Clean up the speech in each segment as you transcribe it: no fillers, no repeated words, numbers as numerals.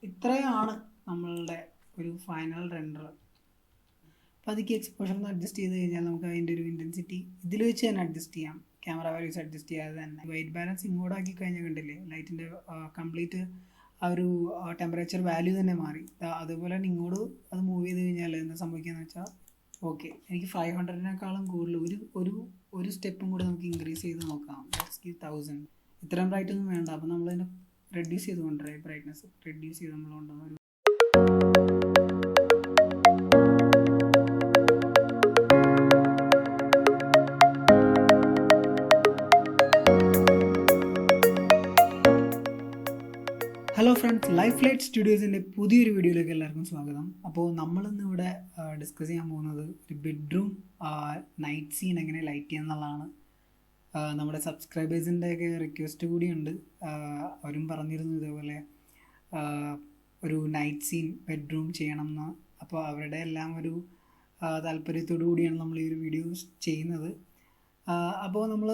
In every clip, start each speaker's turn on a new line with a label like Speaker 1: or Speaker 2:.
Speaker 1: ഇത്രയാണ് നമ്മളുടെ ഒരു ഫൈനൽ റെൻഡർ. അപ്പോൾ അതിക്ക് എക്സ്പോഷർ ഒന്ന് അഡ്ജസ്റ്റ് ചെയ്ത് കഴിഞ്ഞാൽ നമുക്ക് അതിൻ്റെ ഒരു ഇൻറ്റൻസിറ്റി ഇതിൽ വെച്ച് തന്നെ അഡ്ജസ്റ്റ് ചെയ്യാം. ക്യാമറ വാല്യൂസ് അഡ്ജസ്റ്റ് ചെയ്യാതെ തന്നെ വൈറ്റ് ബാലൻസ് ഇങ്ങോട്ട് ആക്കി കഴിഞ്ഞാൽ കണ്ടില്ലേ ലൈറ്റിൻ്റെ കംപ്ലീറ്റ് ആ ഒരു ടെമ്പറേച്ചർ വാല്യൂ തന്നെ മാറി. അതുപോലെ തന്നെ ഇങ്ങോട്ട് അത് മൂവ് ചെയ്ത് കഴിഞ്ഞാൽ എന്താ സംഭവിക്കുകയെന്ന് വെച്ചാൽ ഓക്കെ എനിക്ക് 500-നേക്കാളും കൂടുതൽ ഒരു സ്റ്റെപ്പും കൂടെ നമുക്ക് ഇൻക്രീസ് ചെയ്ത് നോക്കാം. 1000 ഇത്രയും ബ്രൈറ്റ് ഒന്നും വേണ്ട. അപ്പോൾ നമ്മളതിനെ റെഡ്യൂസ് ചെയ്ത് കൊണ്ടുവരാം. ബ്രൈറ്റ്നസ് റെഡ്യൂസ് ചെയ്ത് നമ്മൾ കൊണ്ടുവന്ന ഹലോ ഫ്രണ്ട്സ്, ലൈഫ് ലൈറ്റ് സ്റ്റുഡിയോസിൻ്റെ പുതിയൊരു വീഡിയോയിലേക്ക് എല്ലാവർക്കും സ്വാഗതം. അപ്പോൾ നമ്മളിന്ന് ഇവിടെ ഡിസ്കസ് ചെയ്യാൻ പോകുന്നത് ഒരു ബെഡ്റൂം നൈറ്റ് സീൻ എങ്ങനെ ലൈറ്റ് ചെയ്യുക എന്നുള്ളതാണ്. നമ്മുടെ സബ്സ്ക്രൈബേഴ്സിൻ്റെയൊക്കെ റിക്വസ്റ്റ് കൂടിയുണ്ട്. അവരും പറഞ്ഞിരുന്നു ഇതേപോലെ ഒരു നൈറ്റ് സീൻ ബെഡ്റൂം ചെയ്യണം എന്ന്. അപ്പോൾ അവരുടെ എല്ലാം ഒരു താല്പര്യത്തോടു കൂടിയാണ് നമ്മൾ ഈ ഒരു വീഡിയോ ചെയ്യുന്നത്. അപ്പോൾ നമ്മൾ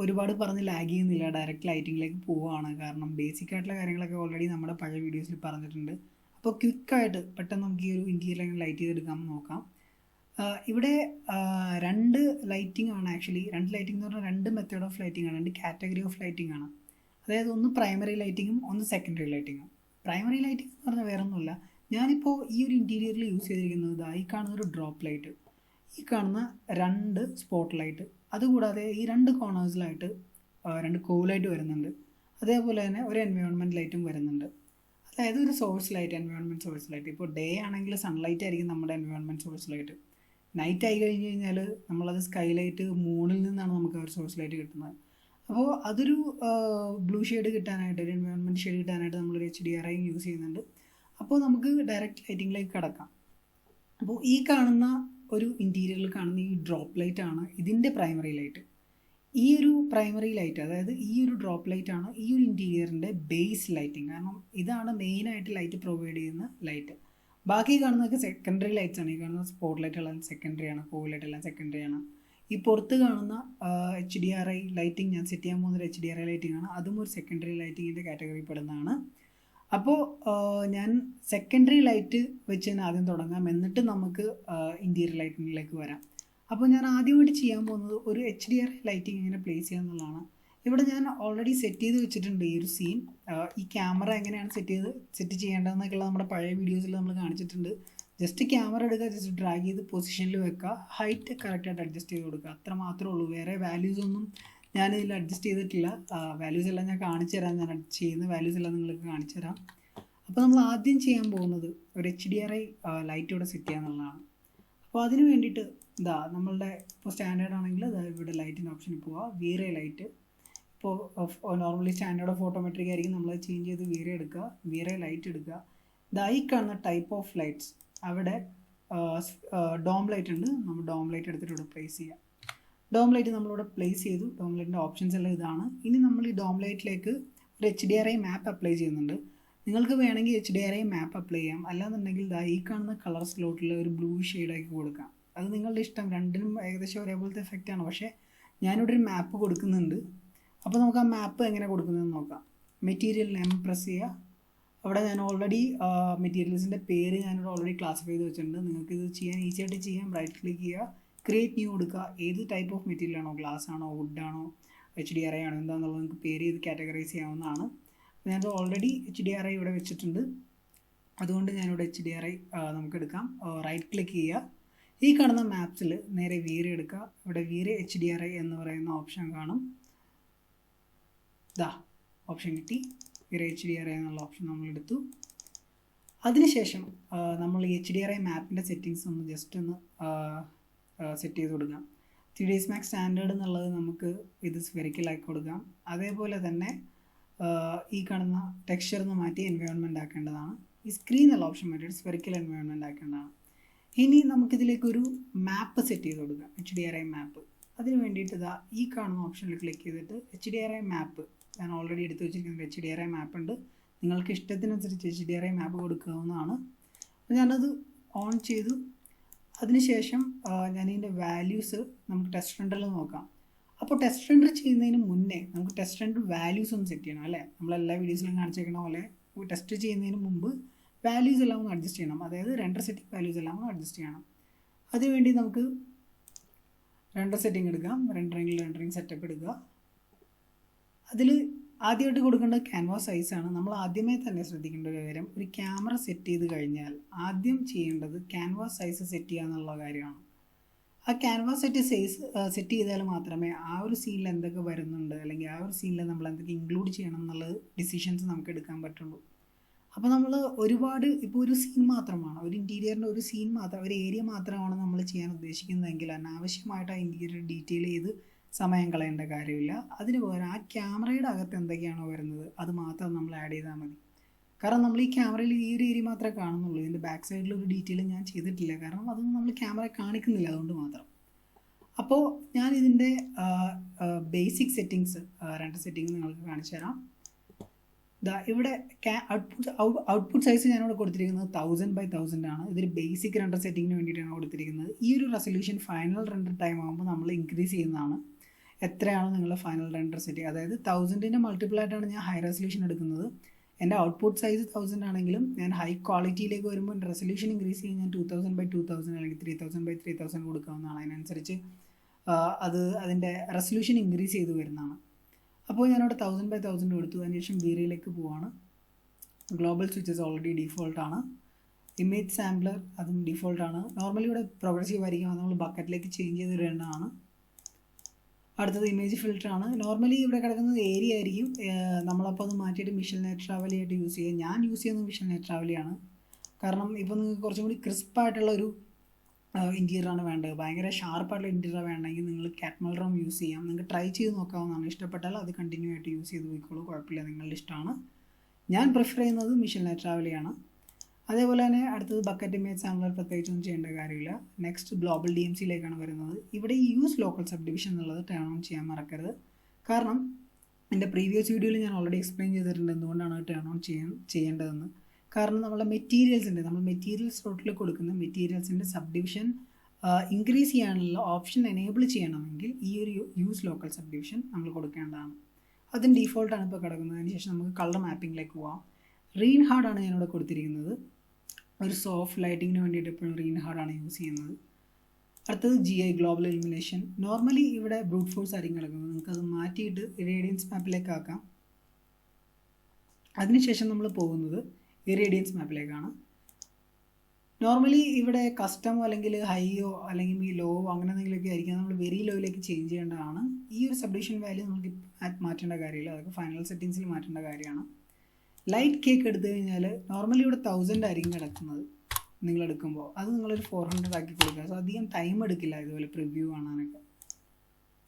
Speaker 1: ഒരുപാട് പറഞ്ഞ് ലാഗ് ചെയ്യുന്നില്ല, ഡയറക്റ്റ് ലൈറ്റിങ്ങിലേക്ക് പോവുകയാണ്. കാരണം ബേസിക് ആയിട്ടുള്ള കാര്യങ്ങളൊക്കെ ഓൾറെഡി നമ്മുടെ പഴയ വീഡിയോസിൽ പറഞ്ഞിട്ടുണ്ട്. അപ്പോൾ ക്വിക്കായിട്ട് പെട്ടെന്ന് നമുക്ക് ഈ ഒരു ഇൻറ്റീരിയർ എങ്ങനെ ലൈറ്റ് ചെയ്തെടുക്കാമെന്ന് നോക്കാം. ഇവിടെ രണ്ട് ലൈറ്റിംഗ് ആണ്. ആക്ച്വലി രണ്ട് ലൈറ്റിംഗ് എന്ന് പറഞ്ഞാൽ രണ്ട് മെത്തേഡ് ഓഫ് ലൈറ്റിംഗ് ആണ്, രണ്ട് കാറ്റഗറി ഓഫ് ലൈറ്റിംഗ് ആണ്. അതായത് ഒന്ന് പ്രൈമറി ലൈറ്റിങ്ങും ഒന്ന് സെക്കൻഡറി ലൈറ്റിങ്ങും. പ്രൈമറി ലൈറ്റിംഗ് എന്ന് പറഞ്ഞാൽ വേറെ ഒന്നുമില്ല, ഞാനിപ്പോൾ ഈ ഒരു ഇൻറ്റീരിയറിൽ യൂസ് ചെയ്തിരിക്കുന്നത് ഈ കാണുന്ന ഒരു ഡ്രോപ്പ് ലൈറ്റ്, ഈ കാണുന്ന രണ്ട് സ്പോട്ട് ലൈറ്റ്, അതുകൂടാതെ ഈ രണ്ട് കോർണേഴ്സിലായിട്ട് രണ്ട് കോലൈറ്റ് വരുന്നുണ്ട്. അതേപോലെ തന്നെ ഒരു എൻവയോൺമെൻറ്റ് ലൈറ്റും വരുന്നുണ്ട്. അതായത് ഒരു source light, environment source light. ഇപ്പോൾ ഡേ ആണെങ്കിൽ സൺലൈറ്റ് ആയിരിക്കും നമ്മുടെ എൻവയോൺമെൻറ്റ് സോഴ്സ് ലൈറ്റ്. നൈറ്റ് ആയി കഴിഞ്ഞ് കഴിഞ്ഞാൽ നമ്മളത് സ്കൈ ലൈറ്റ്, മൂണിൽ നിന്നാണ് നമുക്ക് ഒരു സോഴ്സ് ലൈറ്റ് കിട്ടുന്നത്. അപ്പോൾ അതൊരു ബ്ലൂ ഷെയ്ഡ് കിട്ടാനായിട്ട്, ഒരു എൻവയോൺമെൻറ്റ് ഷെയ്ഡ് കിട്ടാനായിട്ട് നമ്മളൊരു HDRI യൂസ് ചെയ്യുന്നുണ്ട്. അപ്പോൾ നമുക്ക് ഡയറക്റ്റ് ലൈറ്റിങ്ങിലേക്ക് കടക്കാം. അപ്പോൾ ഈ കാണുന്ന ഒരു ഇൻറ്റീരിയറിൽ കാണുന്ന ഈ ഡ്രോപ്പ് ലൈറ്റ് ആണ് ഇതിൻ്റെ പ്രൈമറി ലൈറ്റ്. ഈ ഒരു പ്രൈമറി ലൈറ്റ്, അതായത് ഈ ഒരു ഡ്രോപ്പ് ലൈറ്റ് ആണ് ഈ ഒരു ഇൻറ്റീരിയറിൻ്റെ ബേസ് ലൈറ്റിംഗ്. കാരണം ഇതാണ് മെയിനായിട്ട് ലൈറ്റ് പ്രൊവൈഡ് ചെയ്യുന്ന ലൈറ്റ്. ബാക്കി കാണുന്നതൊക്കെ സെക്കൻഡറി ലൈറ്റ്സ് ആണ്. ഈ കാണുന്ന സ്പോട്ട് ലൈറ്റ് എല്ലാം സെക്കൻഡറി ആണ്, കോൾ ലൈറ്റ് എല്ലാം സെക്കൻഡറി ആണ്. ഈ പുറത്ത് കാണുന്ന HDRI ലൈറ്റിംഗ്, ഞാൻ സെറ്റ് ചെയ്യാൻ പോകുന്നൊരു HDRI ലൈറ്റിംഗ് ആണ്, അതും ഒരു സെക്കൻഡറി ലൈറ്റിങ്ങിൻ്റെ കാറ്റഗറി പെടുന്നതാണ്. അപ്പോൾ ഞാൻ സെക്കൻഡറി ലൈറ്റ് വെച്ച് തന്നെ ആദ്യം തുടങ്ങാം, എന്നിട്ട് നമുക്ക് ഇൻറ്റീരിയർ ലൈറ്റിങ്ങിലേക്ക് വരാം. അപ്പോൾ ഞാൻ ആദ്യമായിട്ട് ചെയ്യാൻ പോകുന്നത് ഒരു HDRI ലൈറ്റിംഗ് എങ്ങനെ പ്ലേസ് ചെയ്യുക എന്നുള്ളതാണ്. ഇവിടെ ഞാൻ ഓൾറെഡി സെറ്റ് ചെയ്ത് വെച്ചിട്ടുണ്ട് ഈ ഒരു സീൻ. ഈ ക്യാമറ എങ്ങനെയാണ് സെറ്റ് ചെയ്യേണ്ടതെന്നൊക്കെയുള്ള നമ്മുടെ പഴയ വീഡിയോസിൽ നമ്മൾ കാണിച്ചിട്ടുണ്ട്. ജസ്റ്റ് ക്യാമറ എടുക്കുക, ജസ്റ്റ് ഡ്രാഗ് ചെയ്ത് പൊസിഷനിൽ വെക്കുക, ഹൈറ്റ് കറക്റ്റായിട്ട് അഡ്ജസ്റ്റ് ചെയ്ത് കൊടുക്കുക, അത്ര മാത്രമേ ഉള്ളൂ. വേറെ വാല്യൂസ് ഒന്നും ഞാനിതിൽ അഡ്ജസ്റ്റ് ചെയ്തിട്ടില്ല. വാല്യൂസ് എല്ലാം ഞാൻ കാണിച്ചു തരാം, ഞാൻ ചെയ്യുന്ന വാല്യൂസ് എല്ലാം നിങ്ങൾക്ക് കാണിച്ചു തരാം. അപ്പോൾ നമ്മൾ ആദ്യം ചെയ്യാൻ പോകുന്നത് ഒരു HDRI ലൈറ്റ് ഇവിടെ സെറ്റ് ചെയ്യുക എന്നുള്ളതാണ്. അപ്പോൾ അതിന് വേണ്ടിയിട്ട് നമ്മളുടെ ഇപ്പോൾ സ്റ്റാൻഡേർഡ് ആണെങ്കിൽ ഇവിടെ ലൈറ്റിൻ്റെ ഓപ്ഷനിൽ പോവുക, വീറേ ലൈറ്റ്. ഇപ്പോൾ നോർമലി സ്റ്റാൻഡേർഡ് ഓഫ് ഓട്ടോമെട്രിക് ആയിരിക്കും, നമ്മൾ ചേഞ്ച് ചെയ്ത് വീറേ എടുക്കുക, വീറേ ലൈറ്റ് എടുക്കുക. ഈ കാണുന്ന ടൈപ്പ് ഓഫ് ലൈറ്റ്സ്, അവിടെ ഡോം ലൈറ്റ് ഉണ്ട്, നമ്മൾ ഡോം ലൈറ്റ് എടുത്തിട്ട് ഇവിടെ പ്ലേസ് ചെയ്യുക. ഡോം ലൈറ്റ് നമ്മളിവിടെ പ്ലേസ് ചെയ്തു. ഡോം ലൈറ്റിൻ്റെ ഓപ്ഷൻസ് എല്ലാം ഇതാണ്. ഇനി നമ്മൾ ഈ ഡോം ലൈറ്റിലേക്ക് ഒരു HDRI മാപ്പ് അപ്ലൈ ചെയ്യുന്നുണ്ട്. നിങ്ങൾക്ക് വേണമെങ്കിൽ HDRI മാപ്പ് അപ്ലൈ ചെയ്യാം, അല്ലാന്നുണ്ടെങ്കിൽ ഈ കാണുന്ന കളർ സ്ലോട്ടിൽ ഒരു ബ്ലൂ ഷെയ്ഡാക്കി കൊടുക്കാം. അത് നിങ്ങളുടെ ഇഷ്ടം, രണ്ടിനും ഏകദേശം ഒരേപോലത്തെ എഫക്റ്റാണ്. പക്ഷേ ഞാനിവിടെ ഒരു മാപ്പ് കൊടുക്കുന്നുണ്ട്. അപ്പോൾ നമുക്ക് ആ മാപ്പ് എങ്ങനെ കൊടുക്കുന്നതെന്ന് നോക്കാം. മെറ്റീരിയൽ നെയിം പ്രസ് ചെയ്യുക. അവിടെ ഞാൻ ഓൾറെഡി മെറ്റീരിയൽസിൻ്റെ പേര് ഞാനിവിടെ ഓൾറെഡി ക്ലാസിഫൈ ചെയ്ത് വെച്ചിട്ടുണ്ട്. നിങ്ങൾക്ക് ഇത് ചെയ്യാൻ ഈസി ആയിട്ട് ചെയ്യാം. റൈറ്റ് ക്ലിക്ക് ചെയ്യുക, ക്രിയേറ്റ് ന്യൂ കൊടുക്കുക. ഏത് ടൈപ്പ് ഓഫ് മെറ്റീരിയൽ ആണോ, ഗ്ലാസ് ആണോ, വുഡ് ആണോ, HDRI ആണോ, എന്താണെന്നുള്ളത് നിങ്ങൾക്ക് പേര് ചെയ്ത് കാറ്റഗറൈസ് ചെയ്യാവുന്നതാണ്. ഞാനത് ഓൾറെഡി HDRI ഇവിടെ വെച്ചിട്ടുണ്ട്, അതുകൊണ്ട് ഞാനിവിടെ HDRI നമുക്ക് എടുക്കാം. റൈറ്റ് ക്ലിക്ക് ചെയ്യുക, ഈ കാണുന്ന മാപ്സിൽ നേരെ വീറേ എടുക്കുക. ഇവിടെ വീറേ HDRI എന്ന് പറയുന്ന ഓപ്ഷൻ കാണും. ഓപ്ഷൻ കിട്ടി, വീറേ HDRI എന്നുള്ള ഓപ്ഷൻ നമ്മളെടുത്തു. അതിനുശേഷം നമ്മൾ ഈ HDRI മാപ്പിൻ്റെ സെറ്റിങ്സ് ഒന്ന് ജസ്റ്റ് ഒന്ന് സെറ്റ് ചെയ്ത് കൊടുക്കാം. 3ds Max സ്റ്റാൻഡേർഡ് എന്നുള്ളത് നമുക്ക് ഇത് സ്ഫെറിക്കലാക്കി കൊടുക്കാം. അതേപോലെ തന്നെ ഈ കാണുന്ന ടെക്സ്ചർ ഒന്ന് മാറ്റി എൻവയോൺമെൻറ്റ് ആക്കേണ്ടതാണ്. ഈ സ്ക്രീൻ എന്നുള്ള ഓപ്ഷൻ മാറ്റിയിട്ട് സ്ഫെറിക്കൽ എൻവയോൺമെൻറ്റ് ആക്കേണ്ടതാണ്. ഇനി നമുക്കിതിലേക്കൊരു മാപ്പ് സെറ്റ് ചെയ്ത് കൊടുക്കാം, HDRI മാപ്പ്. അതിന് വേണ്ടിയിട്ട് ഈ കാണുന്ന ഓപ്ഷനിൽ ക്ലിക്ക് ചെയ്തിട്ട് HDRI മാപ്പ്, ഞാൻ ഓൾറെഡി എടുത്ത് വെച്ചിരിക്കുന്ന HDRI മാപ്പ് ഉണ്ട്. നിങ്ങൾക്ക് ഇഷ്ടത്തിനനുസരിച്ച് HDRI മാപ്പ് കൊടുക്കാവുന്നതാണ്. ഞാനത് ഓൺ ചെയ്തു. അതിനുശേഷം ഞാനിതിൻ്റെ വാല്യൂസ് നമുക്ക് ടെസ്റ്റ് റെൻഡറിൽ നോക്കാം. അപ്പോൾ ടെസ്റ്റ് റെൻഡർ ചെയ്യുന്നതിന് മുന്നേ നമുക്ക് ടെസ്റ്റ് റെൻഡർ വാല്യൂസ് ഒന്ന് സെറ്റ് ചെയ്യണം, അല്ലേ? നമ്മളെല്ലാ വീഡിയോസിലും കാണിച്ചേക്കുന്ന പോലെ ടെസ്റ്റ് ചെയ്യുന്നതിന് മുമ്പ് വാല്യൂസ് എല്ലാം ഒന്ന് അഡ്ജസ്റ്റ് ചെയ്യണം. അതായത് റെൻഡർ സെറ്റിംഗ് വാല്യൂസ് എല്ലാം ഒന്ന് അഡ്ജസ്റ്റ് ചെയ്യണം. അതിനുവേണ്ടി നമുക്ക് റെൻഡർ സെറ്റിംഗ് എടുക്കാം. റെൻഡറിങ് സെറ്റപ്പ് എടുക്കുക. അതിൽ ആദ്യമായിട്ട് കൊടുക്കേണ്ടത് ക്യാൻവാസ് സൈസാണ്. നമ്മൾ ആദ്യമേ തന്നെ ശ്രദ്ധിക്കേണ്ട ഒരു കാര്യം, ഒരു ക്യാമറ സെറ്റ് ചെയ്ത് കഴിഞ്ഞാൽ ആദ്യം ചെയ്യേണ്ടത് ക്യാൻവാസ് സൈസ് സെറ്റ് ചെയ്യുക എന്നുള്ള കാര്യമാണ്. ആ ക്യാൻവാസ് സെറ്റ് ചെയ്താൽ മാത്രമേ ആ ഒരു സീനിൽ എന്തൊക്കെ വരുന്നുണ്ട്, അല്ലെങ്കിൽ ആ ഒരു സീനിൽ നമ്മൾ എന്തൊക്കെ ഇൻക്ലൂഡ് ചെയ്യണം എന്നുള്ള ഡിസിഷൻസ് നമുക്ക് എടുക്കാൻ പറ്റുള്ളൂ. അപ്പോൾ നമ്മൾ ഒരുപാട് ഇപ്പോൾ ഒരു സീൻ മാത്രമാണ്, ഒരു ഇൻറ്റീരിയറിൻ്റെ ഒരു സീൻ മാത്രം, ഒരു ഏരിയ മാത്രമാണ് നമ്മൾ ചെയ്യാൻ ഉദ്ദേശിക്കുന്നതെങ്കിൽ അനാവശ്യമായിട്ട് ആ ഇൻറ്റീരിയർ ഡീറ്റെയിൽ ചെയ്ത് സമയം കളയേണ്ട കാര്യമില്ല. അതിന് പകരം ആ ക്യാമറയുടെ അകത്ത് എന്തൊക്കെയാണോ വരുന്നത് അത് മാത്രം നമ്മൾ ആഡ് ചെയ്താൽ മതി. കാരണം നമ്മൾ ഈ ക്യാമറയിൽ ഈ ഒരു ഏരിയ മാത്രമേ കാണുന്നുള്ളൂ. ഇതിൻ്റെ ബാക്ക് സൈഡിൽ ഒരു ഡീറ്റെയിൽ ഞാൻ ചെയ്തിട്ടില്ല, കാരണം അതൊന്നും നമ്മൾ ക്യാമറ കാണിക്കുന്നില്ല, അതുകൊണ്ട് മാത്രം. അപ്പോൾ ഞാൻ ഇതിൻ്റെ ബേസിക് സെറ്റിങ്സ്, രണ്ട് സെറ്റിങ്സ് നിങ്ങൾക്ക് കാണിച്ചു തരാം. ഇവിടെ ഔട്ട്പുട്ട് സൈസ് ഞാനിവിടെ കൊടുത്തിരിക്കുന്നത് 1000x1000 ആണ്. ഇതൊരു ബേസിക് റെൻഡർ സെറ്റിങ്ങിന് വേണ്ടിയിട്ടാണ് കൊടുത്തിരിക്കുന്നത്. ഈ ഒരു റെസൊല്യൂഷൻ ഫൈനൽ റെൻഡർ ടൈം ആകുമ്പോൾ നമ്മൾ ഇൻക്രീസ് ചെയ്യുന്നതാണ്. എത്രയാണോ നിങ്ങളുടെ ഫൈനൽ റെൻഡർ സെറ്റിംഗ്, അതായത് 1000ൻ്റെ മൾട്ടിപ്പിൾ ആയിട്ടാണ് ഞാൻ ഹൈ റെസൊല്യൂഷൻ എടുക്കുന്നത്. എൻ്റെ ഔട്ട്പുട്ട് സൈസ് 1000 ആണെങ്കിലും ഞാൻ ഹൈ ക്വാളിറ്റിയിലേക്ക് വരുമ്പോൾ റെസൊല്യൂഷൻ ഇൻക്രീസ് ചെയ്യാൻ ഞാൻ 2000x2000 അല്ലെങ്കിൽ 3000x3000 കൊടുക്കാവുന്നതാണ്. അതിനനുസരിച്ച് അതിൻ്റെ റെസൊല്യൂഷൻ ഇൻക്രീസ് ചെയ്ത് വരുന്നതാണ്. അപ്പോൾ ഞാനവിടെ 1000x1000 കൊടുത്തു. അതിനുശേഷം വീരയിലേക്ക് പോവാണ്. ഗ്ലോബൽ സ്വിച്ചസ് ഓൾറെഡി ഡീഫോൾട്ടാണ്. ഇമേജ് സാമ്പിളർ അതും ഡീഫോൾട്ടാണ്. നോർമലി ഇവിടെ പ്രോഗ്രസീവ് ആയിരിക്കും, നമ്മൾ ബക്കറ്റിലേക്ക് ചേഞ്ച് ചെയ്ത് വരേണ്ടതാണ്. അടുത്തത് ഇമേജ് ഫിൽറ്ററാണ്. നോർമലി ഇവിടെ കിടക്കുന്നത് ഏരിയ ആയിരിക്കും, നമ്മളപ്പോൾ അത് മാറ്റിയിട്ട് മിഷൻ നേട്രാവലി ആയിട്ട് യൂസ് ചെയ്യുക. ഞാൻ യൂസ് ചെയ്യുന്നത് മിഷൻ നേട്രാവലിയാണ്. കാരണം ഇപ്പോൾ നിങ്ങൾക്ക് കുറച്ചും കൂടി ക്രിസ്പായിട്ടുള്ള ഒരു ഇൻറ്റീരിയറാണ് വേണ്ടത്, ഭയങ്കര ഷാർപ്പായിട്ടുള്ള ഇൻറ്റീരിയർ വേണമെങ്കിൽ നിങ്ങൾ കാറ്റ്മൽ റോം യൂസ് ചെയ്യാം. നിങ്ങൾക്ക് ട്രൈ ചെയ്ത് നോക്കാവുന്നതാണ്. ഇഷ്ടപ്പെട്ടാൽ അത് കണ്ടിന്യൂ ആയിട്ട് യൂസ് ചെയ്ത് പോയിക്കോളൂ, കുഴപ്പമില്ല, നിങ്ങളുടെ ഇഷ്ടമാണ്. ഞാൻ പ്രിഫർ ചെയ്യുന്നത് മിഷൻ നേട്രാവലിയാണ്. അതേപോലെ തന്നെ അടുത്തത് ബക്കറ്റ് ഇമേജ് സാമ്പിളർ, പ്രത്യേകിച്ചൊന്നും ചെയ്യേണ്ട കാര്യമില്ല. നെക്സ്റ്റ് ഗ്ലോബൽ DMCയിലേക്കാണ് വരുന്നത്. ഇവിടെ യൂസ് ലോക്കൽ സബ് ഡിവിഷൻ എന്നുള്ളത് ടേൺ ഓൺ ചെയ്യാൻ മറക്കരുത്. കാരണം എൻ്റെ പ്രീവിയസ് വീഡിയോയിൽ ഞാൻ ഓൾറെഡി എക്സ്പ്ലെയിൻ ചെയ്തിട്ടുണ്ട് എന്തുകൊണ്ടാണ് ടേൺ ഓൺ ചെയ്യേണ്ടതെന്ന്. കാരണം നമ്മളെ നമ്മൾ മെറ്റീരിയൽസ് റോട്ടിൽ കൊടുക്കുന്ന മെറ്റീരിയൽസിൻ്റെ സബ് ഡിവിഷൻ ഇൻക്രീസ് ചെയ്യാനുള്ള ഓപ്ഷൻ എനേബിൾ ചെയ്യണമെങ്കിൽ ഈ ഒരു യൂസ് ലോക്കൽ സബ് ഡിവിഷൻ നമ്മൾ കൊടുക്കേണ്ടതാണ്. അതിന് ഡീഫോൾട്ടാണ് ഇപ്പോൾ കിടക്കുന്നത്. അതിനുശേഷം നമുക്ക് കളർ മാപ്പിങ്ങിലേക്ക് പോവാം. റീൻ ഹാർഡാണ് ഞാനിവിടെ കൊടുത്തിരിക്കുന്നത്. ഒരു സോഫ്റ്റ് ലൈറ്റിങ്ങിന് വേണ്ടിയിട്ട് എപ്പോഴും റീൻ ഹാർഡാണ് യൂസ് ചെയ്യുന്നത്. അടുത്തത് GI ഗ്ലോബൽ ഇലുമിനേഷൻ. നോർമലി ഇവിടെ ബ്രൂട്ട് ഫോഴ്സ് ആയിരിക്കും കിടക്കുന്നത്, നിങ്ങൾക്കത് മാറ്റിയിട്ട് റേഡിയൻസ് മാപ്പിലേക്ക് ആക്കാം. അതിനുശേഷം നമ്മൾ പോകുന്നത് ഇറേഡിയൻസ് മാപ്പിലേക്കാണ്. നോർമലി ഇവിടെ കസ്റ്റമോ അല്ലെങ്കിൽ ഹൈയോ അല്ലെങ്കിൽ ലോവോ അങ്ങനെ എന്തെങ്കിലുമൊക്കെ ആയിരിക്കും, നമ്മൾ വെരി ലോയിലേക്ക് ചേഞ്ച് ചെയ്യേണ്ടതാണ്. ഈ ഒരു സബ്ഡിവിഷൻ വാല്യൂ നമുക്ക് മാറ്റേണ്ട കാര്യമില്ല, അതൊക്കെ ഫൈനൽ സെറ്റിങ്സിൽ മാറ്റേണ്ട കാര്യമാണ്. ലൈറ്റ് കേക്ക് എടുത്തു കഴിഞ്ഞാൽ നോർമലി ഇവിടെ 1000 ആയിരിക്കും കിടക്കുന്നത് നിങ്ങളെടുക്കുമ്പോൾ, അത് നിങ്ങളൊരു 400 ആക്കി കൊടുക്കുക. സോ അധികം ടൈം എടുക്കില്ല ഇതുപോലെ പ്രിവ്യൂ കാണാനൊക്കെ.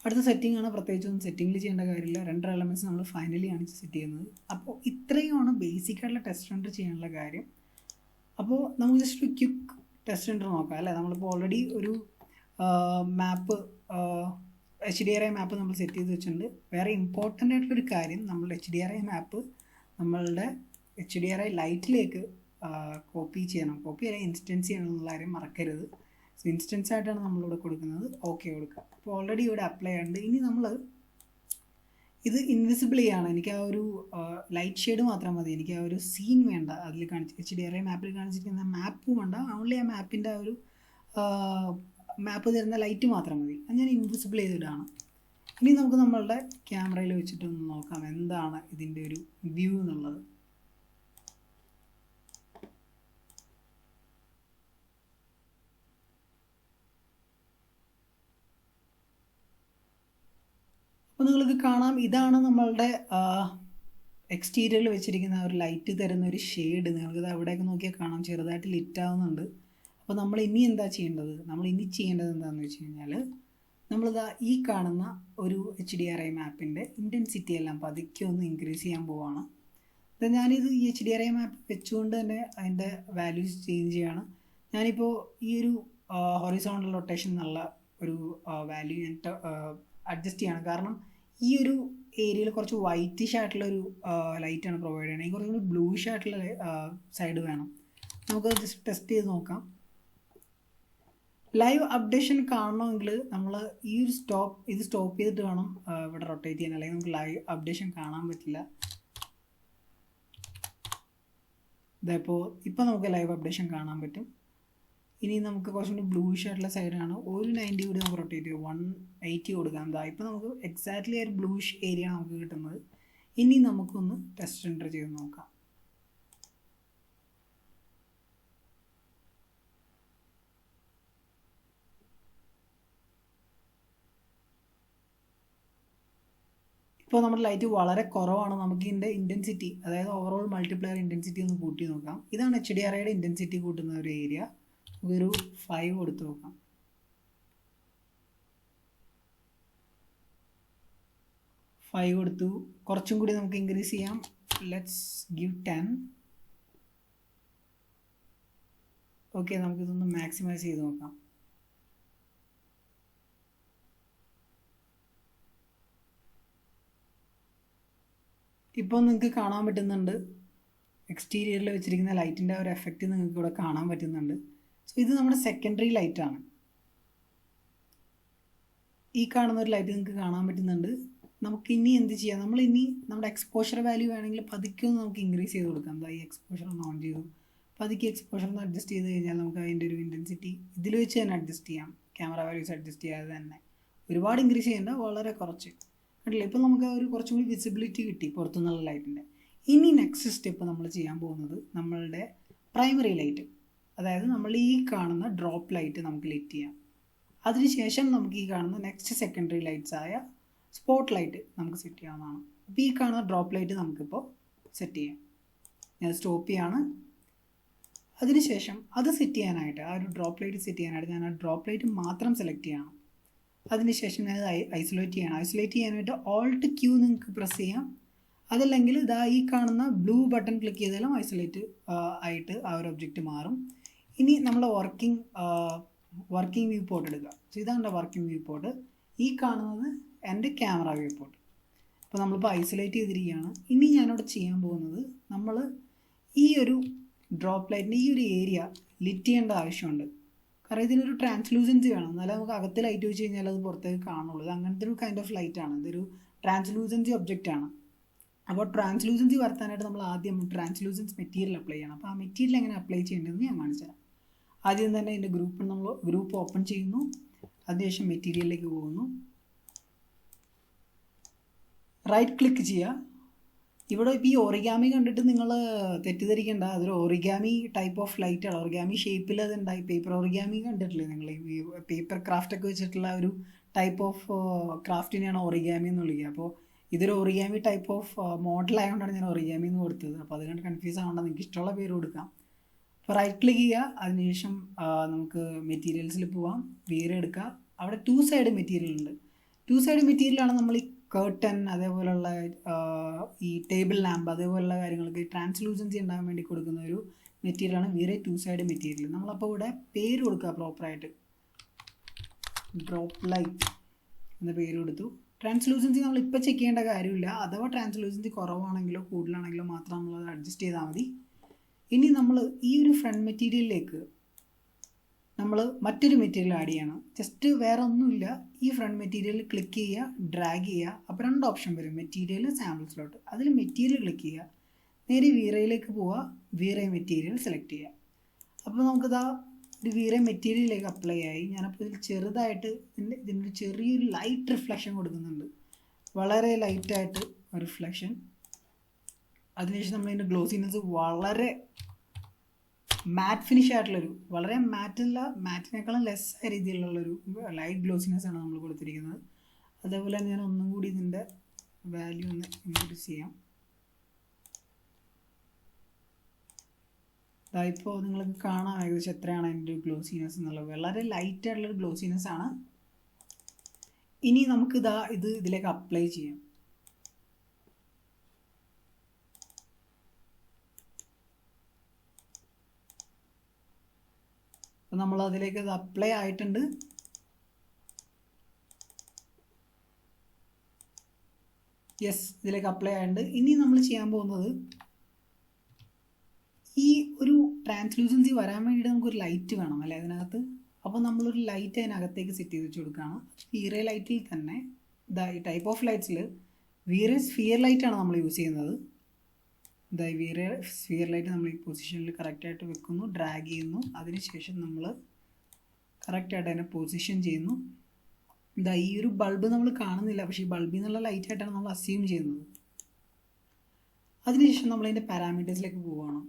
Speaker 1: അടുത്ത സെറ്റിംഗ് ആണ്, പ്രത്യേകിച്ചൊന്നും സെറ്റിങ്ങിൽ ചെയ്യേണ്ട കാര്യമില്ല. റെൻഡർ എലമെൻറ്റ്സ് നമ്മൾ ഫൈനലി ആണ് സെറ്റ് ചെയ്യുന്നത്. അപ്പോൾ ഇത്രയുമാണ് ബേസിക്കായിട്ടുള്ള ടെസ്റ്റ് റെൻഡർ ചെയ്യാനുള്ള കാര്യം. അപ്പോൾ നമുക്ക് ജസ്റ്റ് ഒരു ക്വിക്ക് ടെസ്റ്റ് റെൻഡർ നോക്കാം അല്ലേ. നമ്മളിപ്പോൾ ഓൾറെഡി ഒരു മാപ്പ് HDRI മാപ്പ് നമ്മൾ സെറ്റ് ചെയ്ത് വെച്ചിട്ടുണ്ട്. വേറെ ഇമ്പോർട്ടൻ്റ് ആയിട്ടുള്ളൊരു കാര്യം, നമ്മൾ HDRI മാപ്പ് നമ്മളുടെ HDRI ലൈറ്റിലേക്ക് കോപ്പി അല്ലെങ്കിൽ ഇൻസ്റ്റൻസ് ചെയ്യണം എന്നുള്ള കാര്യം മറക്കരുത്. സോ ഇൻസ്റ്റൻസ് ആയിട്ടാണ് നമ്മളിവിടെ കൊടുക്കുന്നത്. ഓക്കെ കൊടുക്കുക. അപ്പോൾ ഓൾറെഡി ഇവിടെ അപ്ലൈ ഉണ്ട്. ഇനി നമ്മൾ ഇത് ഇൻവിസിബിൾ ചെയ്യാണ്. എനിക്ക് ആ ഒരു ലൈറ്റ് ഷെയ്ഡ് മാത്രം മതി, എനിക്ക് ആ ഒരു സീൻ വേണ്ട. അതിൽ HDRI മാപ്പിൽ കാണിച്ചിരിക്കുന്ന മാപ്പ് വേണ്ട, ഓൺലി ആ മാപ്പിൻ്റെ ആ ഒരു മാപ്പ് തരുന്ന ലൈറ്റ് മാത്രം മതി. അത് ഞാൻ ഇൻവിസിബിൾ ചെയ്തിട്ടാണ്. ഇനി നമുക്ക് നമ്മളുടെ ക്യാമറയിൽ വെച്ചിട്ടൊന്ന് നോക്കാം എന്താണ് ഇതിൻ്റെ ഒരു വ്യൂ എന്നുള്ളത്. അപ്പോൾ നിങ്ങൾക്ക് കാണാം, ഇതാണ് നമ്മളുടെ എക്സ്റ്റീരിയറിൽ വെച്ചിരിക്കുന്ന ഒരു ലൈറ്റ് തരുന്ന ഒരു ഷെയ്ഡ്. നിങ്ങൾക്കിത് അവിടെയൊക്കെ നോക്കിയാൽ കാണാം, ചെറുതായിട്ട് ലിറ്റ് ആവുന്നുണ്ട്. അപ്പോൾ നമ്മൾ ഇനി എന്താ ചെയ്യേണ്ടത്? എന്താണെന്ന് വെച്ച് കഴിഞ്ഞാൽ നമ്മളിതാ ഈ കാണുന്ന ഒരു HDRI മാപ്പിൻ്റെ ഇൻറ്റൻസിറ്റി എല്ലാം പതുക്കെ ഒന്ന് ഇൻക്രീസ് ചെയ്യാൻ പോവുകയാണ്. ഞാനിത് ഈ HDRI മാപ്പ് വെച്ചുകൊണ്ട് തന്നെ അതിൻ്റെ വാല്യൂസ് ചേഞ്ച് ചെയ്യാണ്. ഞാനിപ്പോൾ ഈ ഒരു ഹൊറിസോണ്ടൽ റൊട്ടേഷൻ എന്നുള്ള ഒരു വാല്യൂ ഞാൻ അഡ്ജസ്റ്റ് ചെയ്യാണ്. കാരണം ഈ ഒരു ഏരിയയിൽ കുറച്ച് വൈറ്റിഷ് ആയിട്ടുള്ളൊരു ലൈറ്റാണ് പ്രൊവൈഡ് ചെയ്യണത്. ഈ കുറച്ചുകൂടി ബ്ലൂഷ് ആയിട്ടുള്ള സൈഡ് വേണം. നമുക്ക് ജസ്റ്റ് ടെസ്റ്റ് ചെയ്ത് നോക്കാം. ലൈവ് അപ്ഡേഷൻ കാണണമെങ്കിൽ നമ്മൾ ഈ ഒരു സ്റ്റോപ്പ് ചെയ്തിട്ട് വേണം ഇവിടെ റൊട്ടേറ്റ് ചെയ്യാൻ, അല്ലെങ്കിൽ നമുക്ക് ലൈവ് അപ്ഡേഷൻ കാണാൻ പറ്റില്ല. ഇതിപ്പോൾ ഇപ്പോൾ നമുക്ക് ലൈവ് അപ്ഡേഷൻ കാണാൻ പറ്റും. ഇനി നമുക്ക് കുറച്ചും കൂടി ബ്ലൂയിഷ് ആയിട്ടുള്ള സൈഡാണ്. ഒരു 90 കൂടി നമുക്ക് റൊട്ടേറ്റ് ചെയ്യും, 180 കൊടുക്കാം. എന്താ ഇപ്പോൾ നമുക്ക് എക്സാക്ട്ലി ഒരു ബ്ലൂയിഷ് ഏരിയ നമുക്ക് കിട്ടുന്നത്. ഇനി നമുക്കൊന്ന് ടെസ്റ്റ് എൻ്റർ ചെയ്ത് നോക്കാം. ഇപ്പോൾ നമ്മുടെ ലൈറ്റ് വളരെ കുറവാണ്. നമുക്ക് ഇതിൻ്റെ ഇൻറ്റൻസിറ്റി, അതായത് ഓവറോൾ മൾട്ടിപ്ലയർ ഇൻറ്റൻസിറ്റി ഒന്ന് കൂട്ടി നോക്കാം. ഇതാണ് HDRIയുടെ ഇൻറ്റൻസിറ്റി കൂട്ടുന്ന ഒരു ഏരിയ. നമുക്കൊരു 5 കൊടുത്ത് നോക്കാം. 5 കൊടുത്തു. കുറച്ചും കൂടി നമുക്ക് ഇൻക്രീസ് ചെയ്യാം. Let's give 10. ഓക്കെ, നമുക്കിതൊന്ന് മാക്സിമൈസ് ചെയ്ത് നോക്കാം. ഇപ്പോൾ നിങ്ങൾക്ക് കാണാൻ പറ്റുന്നുണ്ട്, എക്സ്റ്റീരിയറിൽ വെച്ചിരിക്കുന്ന ലൈറ്റിൻ്റെ ഒരു എഫക്റ്റ് നിങ്ങൾക്ക് ഇവിടെ കാണാൻ പറ്റുന്നുണ്ട്. സോ ഇത് നമ്മുടെ സെക്കൻഡറി ലൈറ്റാണ്. ഈ കാണുന്ന ഒരു ലൈറ്റ് നിങ്ങൾക്ക് കാണാൻ പറ്റുന്നുണ്ട്. നമുക്ക് ഇനി എന്ത് ചെയ്യാം, നമ്മൾ ഇനി നമ്മുടെ എക്സ്പോഷർ വാല്യൂ വേണമെങ്കിൽ പതുക്കെ ഒന്ന് നമുക്ക് ഇൻക്രീസ് ചെയ്ത് കൊടുക്കാം. എന്താ, ഈ എക്സ്പോഷർ ഒന്ന് ഓൺ ചെയ്തു, പതുക്കെ എക്സ്പോഷർ ഒന്ന് അഡ്ജസ്റ്റ് ചെയ്ത് കഴിഞ്ഞാൽ നമുക്ക് അതിൻ്റെ ഒരു ഇൻറ്റൻസിറ്റി ഇതിൽ വെച്ച് തന്നെ അഡ്ജസ്റ്റ് ചെയ്യാം. ക്യാമറ വാല്യൂസ് അഡ്ജസ്റ്റ് ചെയ്യാതെ തന്നെ. ഒരുപാട് ഇൻക്രീസ് ചെയ്യേണ്ട, വളരെ കുറച്ച്. കണ്ടില്ല, ഇപ്പോൾ നമുക്ക് ഒരു കുറച്ചും കൂടി വിസിബിലിറ്റി കിട്ടി പുറത്തുനിന്നുള്ള ലൈറ്റിൻ്റെ. ഇനി നെക്സ്റ്റ് സ്റ്റെപ്പ് നമ്മൾ ചെയ്യാൻ പോകുന്നത് നമ്മളുടെ പ്രൈമറി ലൈറ്റ്, അതായത് നമ്മൾ ഈ കാണുന്ന ഡ്രോപ്പ് ലൈറ്റ് നമുക്ക് ലിറ്റ് ചെയ്യാം. അതിനുശേഷം നമുക്ക് ഈ കാണുന്ന നെക്സ്റ്റ് സെക്കൻഡറി ലൈറ്റ്സ് ആയ സ്പോട്ട് ലൈറ്റ് നമുക്ക് സെറ്റ് ചെയ്യാവുന്നതാണ്. അപ്പോൾ ഈ കാണുന്ന ഡ്രോപ്പ് ലൈറ്റ് നമുക്കിപ്പോൾ സെറ്റ് ചെയ്യാം. ഞാൻ സ്റ്റോപ്പ് ചെയ്യാണ്. അതിനുശേഷം അത് സെറ്റ് ചെയ്യാനായിട്ട്, ആ ഒരു ഡ്രോപ്പ് ലൈറ്റ് സെറ്റ് ചെയ്യാനായിട്ട് ഞാൻ ആ ഡ്രോപ്പ് ലൈറ്റ് മാത്രം സെലക്ട് ചെയ്യണം. അതിനുശേഷം ഞാൻ ഐസൊലേറ്റ് ചെയ്യണം. ഐസൊലേറ്റ് ചെയ്യാനായിട്ട് Alt Q നിങ്ങൾക്ക് പ്രസ് ചെയ്യാം. അതല്ലെങ്കിൽ ഇതാ ഈ കാണുന്ന ബ്ലൂ ബട്ടൺ ക്ലിക്ക് ചെയ്താലും ഐസൊലേറ്റ് ആയിട്ട് ആ ഒരു ഒബ്ജക്റ്റ് മാറും. ഇനി നമ്മൾ വർക്കിംഗ് വ്യൂ പോർട്ട് എടുക്കുക. സോ ഇതാണ് വർക്കിംഗ് വ്യൂ പോർട്ട്. ഈ കാണുന്നത് എൻ്റെ ക്യാമറ വ്യൂ പോർട്ട്. അപ്പോൾ നമ്മളിപ്പോൾ ഐസൊലേറ്റ് ചെയ്തിരിക്കുകയാണ്. ഇനി ഞാനിവിടെ ചെയ്യാൻ പോകുന്നത്, നമ്മൾ ഈ ഒരു ഡ്രോപ്പ് ലൈറ്റിൻ്റെ ഈ ഒരു ഏരിയ ലിറ്റ് ചെയ്യേണ്ട ആവശ്യമുണ്ട്. കാരണം ഇതിനൊരു ട്രാൻസ്ലൂസൻസി വേണം, എന്നാലും നമുക്ക് അകത്ത് ലൈറ്റ് വെച്ച് കഴിഞ്ഞാൽ അത് പുറത്തേക്ക് കാണുള്ളൂ. ഇത് അങ്ങനത്തെ ഒരു കൈൻഡ് ഓഫ് ലൈറ്റാണ്. ഇതൊരു ട്രാൻസ്ലൂസൻസി ഒബ്ജക്റ്റാണ്. അപ്പോൾ ട്രാൻസ്ലൂസൻസി വരുത്താനായിട്ട് നമ്മൾ ആദ്യം ട്രാൻസ്ലൂസൻസ് മെറ്റീരിയൽ അപ്ലൈ ചെയ്യണം. അപ്പോൾ ആ മെറ്റീരിയൽ എങ്ങനെ അപ്ലൈ ചെയ്യേണ്ടതെന്ന് ഞാൻ കാണിച്ചു തരാം. ആദ്യം തന്നെ ഇതിൻ്റെ ഗ്രൂപ്പ് ഓപ്പൺ ചെയ്യുന്നു. അതിനുശേഷം മെറ്റീരിയലിലേക്ക് പോകുന്നു. റൈറ്റ് ക്ലിക്ക് ചെയ്യുക. ഇവിടെ ഇപ്പോൾ ഈ ഒറിഗാമി കണ്ടിട്ട് നിങ്ങൾ തെറ്റിദ്ധരിക്കേണ്ട, അതൊരു ഒറിഗാമി ടൈപ്പ് ഓഫ് ലൈറ്റാണ്. ഒറിഗാമി ഷേപ്പിൽ അതുണ്ടായി. പേപ്പർ ഒറിഗാമി കണ്ടിട്ടില്ലേ നിങ്ങൾ? ഈ പേപ്പർ ക്രാഫ്റ്റൊക്കെ വെച്ചിട്ടുള്ള ഒരു ടൈപ്പ് ഓഫ് ക്രാഫ്റ്റിനെയാണ് ഒറിഗാമി എന്ന് വിളിക്കുക. അപ്പോൾ ഇതൊരു ഒറിഗാമി ടൈപ്പ് ഓഫ് മോഡലായതുകൊണ്ടാണ് ഞാൻ ഒറിഗാമി എന്ന് കൊടുത്തത്. അപ്പോൾ അതുകൊണ്ട് കൺഫ്യൂസ് ആവേണ്ട, നിങ്ങൾക്ക് ഇഷ്ടമുള്ള പേര് കൊടുക്കാം. അപ്പോൾ റൈറ്റ് ക്ലിക്ക് ചെയ്യുക. അതിനുശേഷം നമുക്ക് മെറ്റീരിയൽസിൽ പോവാം. വീര എടുക്കുക. അവിടെ 2 സൈഡ് മെറ്റീരിയൽ ഉണ്ട്. 2 സൈഡ് മെറ്റീരിയലാണ് നമ്മൾ ഈ കേർട്ടൻ, അതേപോലുള്ള ഈ ടേബിൾ ലാമ്പ്, അതേപോലുള്ള കാര്യങ്ങൾക്ക് ട്രാൻസ്ലൂസൻസി ഉണ്ടാകാൻ വേണ്ടി കൊടുക്കുന്ന ഒരു മെറ്റീരിയലാണ് വീറെ 2 സൈഡ് മെറ്റീരിയൽ. നമ്മളപ്പോൾ ഇവിടെ പേര് കൊടുക്കുക പ്രോപ്പറായിട്ട്. ഡ്രോപ്പ് ലൈറ്റ് എന്ന പേര് കൊടുത്തു. ട്രാൻസ്ലൂസൻസി നമ്മൾ ഇപ്പോൾ ചെക്ക് ചെയ്യേണ്ട കാര്യമില്ല. അഥവാ ട്രാൻസ്ലൂസൻസി കുറവാണെങ്കിലോ കൂടുതലാണെങ്കിലോ മാത്രം നമ്മളത് അഡ്ജസ്റ്റ് ചെയ്താൽ മതി. ഇനി നമ്മൾ ഈ ഒരു ഫ്രണ്ട് മെറ്റീരിയലിലേക്ക് നമ്മൾ മറ്റൊരു മെറ്റീരിയൽ ആഡ് ചെയ്യണം. ജസ്റ്റ് വേറെ ഒന്നുമില്ല, ഈ ഫ്രണ്ട് മെറ്റീരിയൽ ക്ലിക്ക് ചെയ്യുക, ഡ്രാഗ് ചെയ്യുക. അപ്പോൾ 2 ഓപ്ഷൻ വരും, മെറ്റീരിയൽ, സാമ്പിൾ സ്ലോട്ട്. അതിൽ മെറ്റീരിയൽ ക്ലിക്ക് ചെയ്യുക, നേരെ വീറയിലേക്ക് പോവുക, വീറ മെറ്റീരിയൽ സെലക്ട് ചെയ്യുക. അപ്പോൾ നമുക്കിതാ ഒരു വീറ മെറ്റീരിയലിലേക്ക് അപ്ലൈ ആയി. ഞാനപ്പോൾ ഇതിൽ ചെറുതായിട്ട് ഇതിൻ്റെ ചെറിയൊരു ലൈറ്റ് റിഫ്ലക്ഷൻ കൊടുക്കുന്നുണ്ട്, വളരെ ലൈറ്റായിട്ട് ഒരു റിഫ്ലക്ഷൻ. അതിനുശേഷം നമ്മളതിൻ്റെ ഗ്ലോസിനെസ് വളരെ മാറ്റ് ഫിനിഷ് ആയിട്ടുള്ളൊരു, വളരെ മാറ്റിനേക്കാളും ലെസ് ആയ രീതിയിലുള്ളൊരു ലൈറ്റ് ഗ്ലോസിനെസ് ആണ് നമ്മൾ കൊടുത്തിരിക്കുന്നത്. അതേപോലെ തന്നെ ഞാൻ ഒന്നും കൂടി ഇതിൻ്റെ വാല്യൂ ഒന്ന് ഇൻക്രീസ് ചെയ്യാം. ഇപ്പോൾ നിങ്ങൾക്ക് കാണാം ഏകദേശം എത്രയാണ് അതിൻ്റെ ഗ്ലോസിനെസ് എന്നുള്ളത്. വളരെ ലൈറ്റ് ആയിട്ടുള്ളൊരു ഗ്ലോസിനെസ് ആണ്. ഇനി നമുക്ക് ഇതിലേക്ക് അപ്ലൈ ചെയ്യാം. അപ്പോൾ നമ്മൾ അതിലേക്ക് അത് അപ്ലൈ ആയിട്ടുണ്ട്. യെസ്, ഇതിലേക്ക് അപ്ലൈ ആയിട്ടുണ്ട്. ഇനി നമ്മൾ ചെയ്യാൻ പോകുന്നത്, ഈ ഒരു ട്രാൻസ്ലൂസൻസി വരാൻ വേണ്ടിയിട്ട് നമുക്കൊരു ലൈറ്റ് വേണം അല്ലേ അതിനകത്ത്. അപ്പോൾ നമ്മളൊരു ലൈറ്റ് അതിനകത്തേക്ക് സെറ്റ് ചെയ്ത് വെച്ച് കൊടുക്കുകയാണ്. വീറെ ലൈറ്റിൽ തന്നെ ഈ ടൈപ്പ് ഓഫ് ലൈറ്റ്സിൽ വീറെ സ്ഫിയർ ലൈറ്റാണ് നമ്മൾ യൂസ് ചെയ്യുന്നത്. സ്ഫിയർ ലൈറ്റ് നമ്മൾ ഈ പൊസിഷനിൽ കറക്റ്റായിട്ട് വെക്കുന്നു, ഡ്രാഗ് ചെയ്യുന്നു. അതിനുശേഷം നമ്മൾ കറക്റ്റായിട്ട് അതിനെ പൊസിഷൻ ചെയ്യുന്നു. ഈ ഒരു ബൾബ് നമ്മൾ കാണുന്നില്ല, പക്ഷേ ഈ ബൾബിൽ നിന്നുള്ള ലൈറ്റായിട്ടാണ് നമ്മൾ അസ്യൂം ചെയ്യുന്നത്. അതിനുശേഷം നമ്മൾ അതിൻ്റെ പാരാമീറ്റേഴ്സിലേക്ക് പോവുകയാണ്.